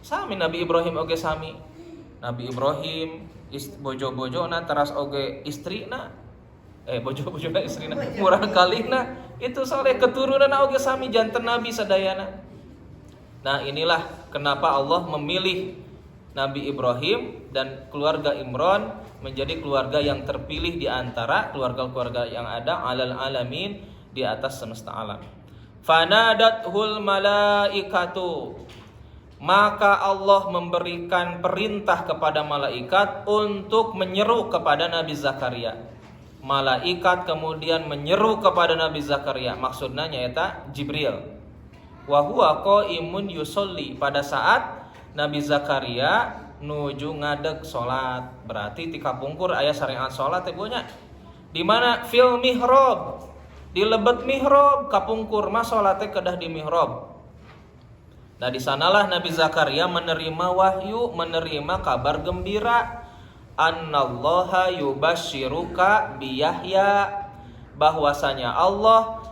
sami Nabi Ibrahim oge sami. Nabi Ibrahim bojo-bojona teras oge istrina bojo-bojona istrina murah kalina itu soleh, keturunan oge sami janten Nabi sadayana. Nah, inilah kenapa Allah memilih Nabi Ibrahim dan keluarga Imron menjadi keluarga yang terpilih di antara keluarga-keluarga yang ada alal alamin, di atas semesta alam. Fanadathul malaikatu, maka Allah memberikan perintah kepada malaikat untuk menyeru kepada Nabi Zakaria. Malaikat kemudian menyeru kepada Nabi Zakaria, maksudnya nyaeta Jibril. Wa huwa qaimun yusolli, pada saat Nabi Zakaria nuju ngadeg salat, berarti ti kapungkur aya syariat salat teh bonya. Di mana fil mihrab, di lebet mihrab kapungkur mah salat teh kedah di mihrab. Nah, di sanalah Nabi Zakaria menerima wahyu, menerima kabar gembira, annallaha yubasyiruka bi Yahya, bahwasanya Allah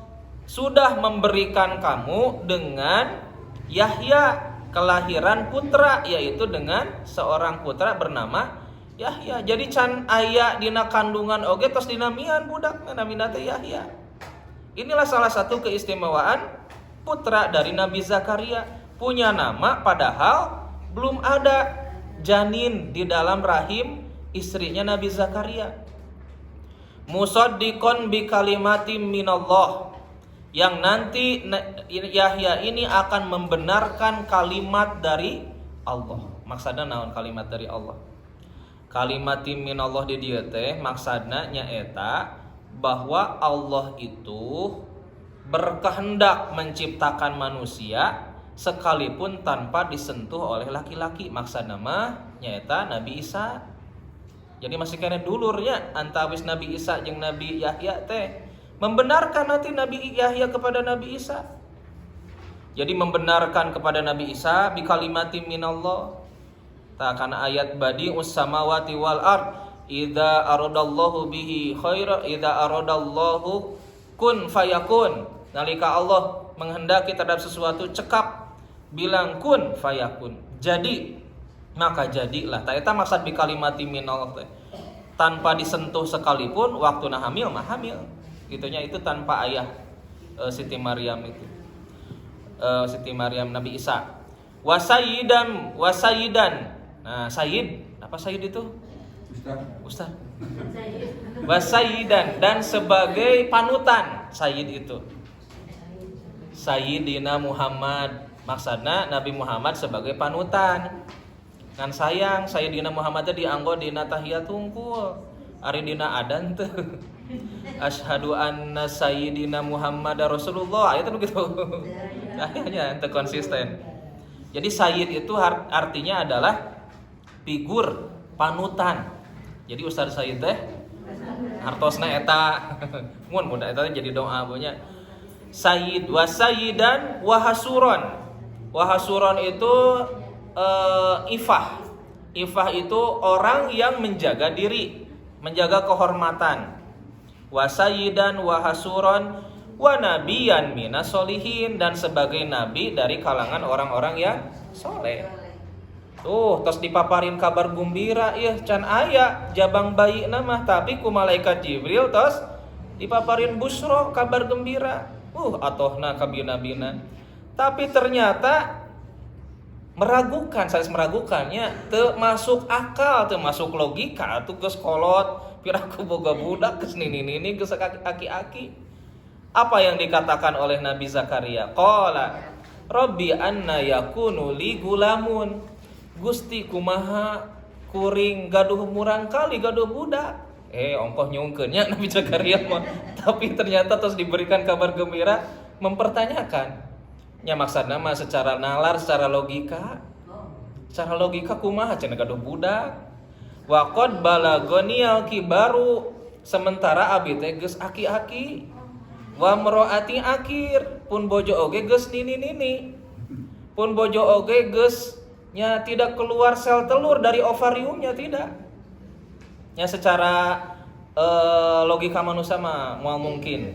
sudah memberikan kamu dengan Yahya, kelahiran putra, yaitu dengan seorang putra bernama Yahya. Jadi can aya dina kandungan oge tos dinamian budak namina teh Yahya. Inilah salah satu keistimewaan putra dari Nabi Zakaria, punya nama padahal belum ada janin di dalam rahim istrinya Nabi Zakaria. Musaddiqon bi kalimatin minallah, yang nanti Yahya ini akan membenarkan kalimat dari Allah. Maksudna naon kalimat dari Allah? Kalimatin minallah di dieu teh maksudna nyaeta bahwa Allah itu berkehendak menciptakan manusia sekalipun tanpa disentuh oleh laki-laki. Maksudna mah nyaeta Nabi Isa. Jadi masih kena dulurnya antawis Nabi Isa jeung Nabi Yahya teh. Membenarkan nanti Nabi Yahya kepada Nabi Isa. Jadi membenarkan kepada Nabi Isa bi kalimatin minallah. Ta kana ayat badi'us samawati wal ard, idza aradallahu bihi khaira, idza aradallahu kun fayakun. Nalika Allah menghendaki terhadap sesuatu cekap bilang kun fayakun, jadi maka jadilah. Ta eta maksud bi kalimatin minallah teh. Tanpa disentuh sekalipun waktuna hamil mah hamil. Gitunya itu tanpa ayah Siti Maryam itu. Siti Maryam Nabi Isa. Wasayyidan. Nah, sayyid, apa sayyid itu? Ustaz. Wasayyidan, dan sebagai panutan. Sayyid itu Sayyidina Muhammad, maksudna Nabi Muhammad sebagai panutan. Kan sayang Sayyidina Muhammad teh dianggo dina tahiyat tungkul. Ari dina adan teh asyhadu anna sayyidina Muhammad Rasulullah, itu begitu. Akhirnya ente konsisten. Jadi sayyid itu artinya adalah figur panutan. Jadi Ustaz Sayyid teh hartosna eta mun muda eta jadi doa punya. sayyid wa sayyidan wa hasuron. Wa hasuron itu ifah. Ifah itu orang yang menjaga diri, menjaga kehormatan. Wa sayyidan wa hasuron wa nabiyan minas solihin, dan sebagai nabi dari kalangan orang-orang yang soleh. Tuh, terus dipaparin kabar gembira ya can aya jabang bayi nama, tapi ku malaikat Jibril terus dipaparin busro kabar gembira. Atohna kabina-bina. Tapi ternyata meragukan, saya meragukannya, teu masuk akal, teu masuk logika, tuh geus kolot, piraku boga budak geus nini-nini geus aki-aki. Apa yang dikatakan oleh Nabi Zakaria? Qala Rabbi anna yakunu li gulamun. Gusti kumaha kuring gaduh murang kali gaduh budak. Ongkoh nyungkeunnya Nabi Zakaria mah. Tapi ternyata terus diberikan kabar gembira, mempertanyakan. Nya maksudna mah secara nalar, secara logika. Secara logika kumaha cenah gaduh budak. Wa qad balagonial kibaru, sementara abi teh geus aki-aki. Wa mroati akir, pun bojo oge geus nini-nini. Pun bojo oge geus nya tidak keluar sel telur dari ovariumnya, tidak. Nya secara logika manusia mah moal mungkin.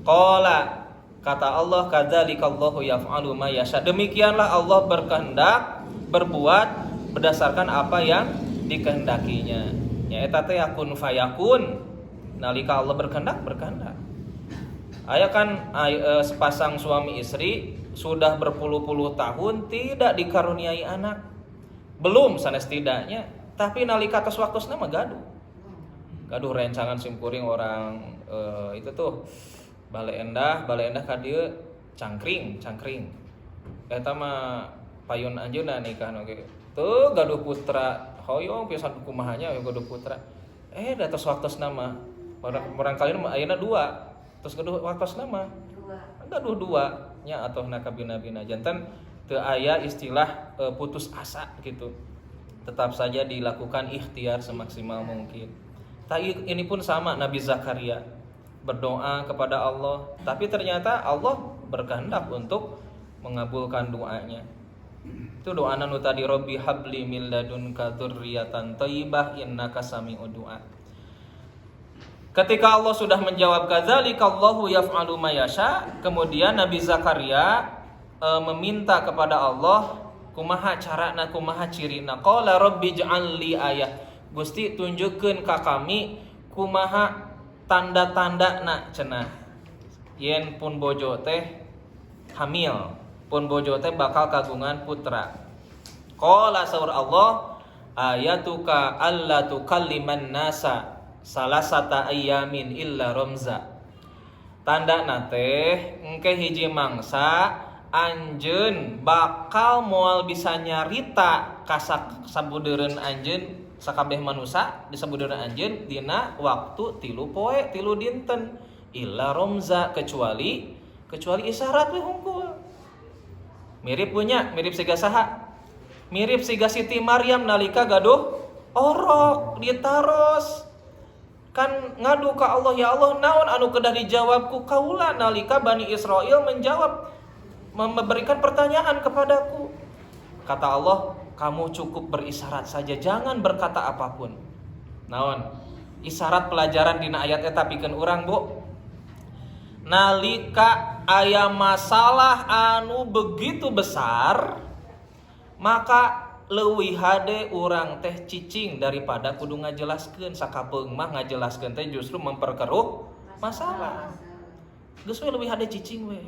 Qala, kata Allah, kadzalikallaahu yaf'alu ma yasha. Demikianlah Allah berkehendak berbuat berdasarkan apa yang dikehendakinya. Ya eta teh yakun fayakun. Nalika Allah berkehendak. Aya kan sepasang suami istri sudah berpuluh-puluh tahun tidak dikaruniai anak. Belum sanes tidaknya, tapi nalika tos waktuna mah gaduh. Gaduh rencangan simkuring orang itu tuh Bale endah ka dieu cangkring. Eta mah payun anjeunna nikah oge. Teu gaduh putra hoyong pisan kumahanya gaduh putra. Da tos waktosna mah barangkali mah ayeuna 2. Terus gaduh waktosna mah gaduh 2 nya atohna kabina-bina. Janten teu aya istilah putus asa gitu. Tetap saja dilakukan ikhtiar semaksimal mungkin. Ini pun sama Nabi Zakaria berdoa kepada Allah, tapi ternyata Allah berkehendak untuk mengabulkan doanya. Itu doa nu tadi, Rabbi habli min ladunka dzurriatan thayyibah innaka sami'ud du'a. Ketika Allah sudah menjawab kadzalikallaahu yaf'alu ma yasha, kemudian Nabi Zakaria meminta kepada Allah kumaha carana, kumaha cirina. Qala rabbi ij'al li ayah. Gusti tunjukkeun ka kami kumaha tanda-tanda nak cenah yen pun bojo teh hamil, pun bojo teh bakal kagungan putra. Qala saur Allah, ayatuka alla tukalliman nasa salasata ayyamin illa ramza. Tandana teh engke hiji mangsa anjeun bakal moal bisa nyarita ka sabudeureun anjeun sakabeh manusia disebutkeun anjeun dina waktu 3 poe 3 dinten illa romza, kecuali isyarat we hungkul. Mirip siga saha? Mirip siga Siti Maryam nalika gaduh orok ditaros. Kan ngadu ka Allah, ya Allah naon anu kedah dijawab ku kaula nalika Bani Israel memberikan pertanyaan kepadaku. Kata Allah, kamu cukup berisyarat saja, jangan berkata apapun. Naon? Isyarat pelajaran dina ayat eta pikeun urang, Bu. Nalika aya masalah anu begitu besar, maka leuwih hade urang teh cicing daripada kudu ngajelaskeun. Sakapeung mah ngajelaskeun teh justru memperkeruh masalah. Geus we leuwih hade cicing we.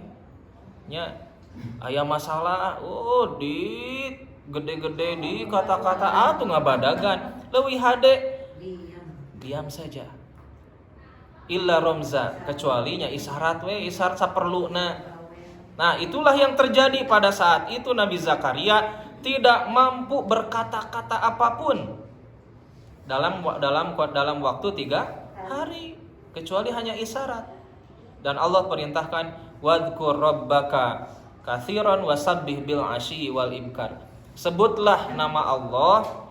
Nya aya masalah di gede-gede di kata-kata atuh ngabadagan, leuwih hade diam saja. Illa romza, kecuali nya isyarat we, isyarat saperluna. Nah, itulah yang terjadi pada saat itu. Nabi Zakaria tidak mampu berkata-kata apapun dalam waktu 3 hari, kecuali hanya isyarat. Dan Allah perintahkan wadhkur rabbaka katsiran wasabbih bil asyi wal ibkar. Sebutlah nama Allah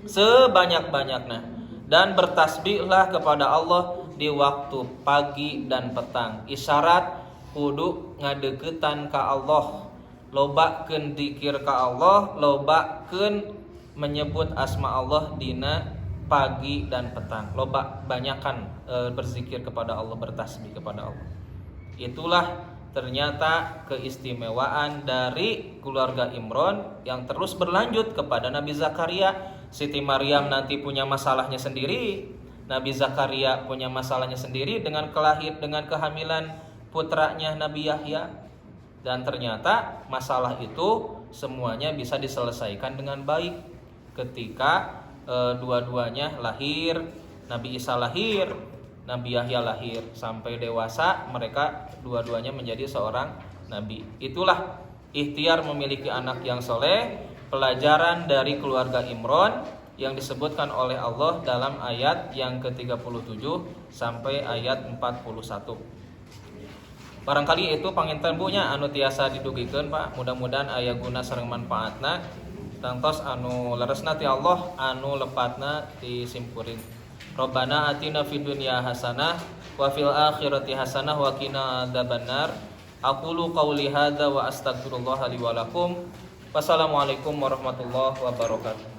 sebanyak-banyaknya dan bertasbihlah kepada Allah di waktu pagi dan petang. Isyarat kudu ngadeukeutan ka Allah, lobakeun dzikir ka Allah, lobakeun menyebut asma Allah dina pagi dan petang. Loba banyakan berzikir kepada Allah, bertasbih kepada Allah. Itulah ternyata keistimewaan dari keluarga Imron yang terus berlanjut kepada Nabi Zakaria. Siti Maryam nanti punya masalahnya sendiri, Nabi Zakaria punya masalahnya sendiri dengan kehamilan putranya Nabi Yahya. Dan ternyata masalah itu semuanya bisa diselesaikan dengan baik ketika dua-duanya lahir. Nabi Isa lahir, Nabi Yahya lahir, sampai dewasa mereka dua-duanya menjadi seorang nabi. Itulah ikhtiar memiliki anak yang soleh, pelajaran dari keluarga Imron yang disebutkan oleh Allah dalam ayat yang ke-37 sampai ayat 41. Barangkali itu panginten bunya anu tiasa didugikeun Pak, mudah-mudahan aya guna sareng manfaatna. Tangtos anu leresna ti Allah, anu lepatna disimpurin. Rabbana atina fid dunya hasanah wa fil akhirati hasanah wa qina adzabannar. Aqulu qauli hadza wa astaghfirullah li wa lakum. Wassalamualaikum warahmatullahi wabarakatuh.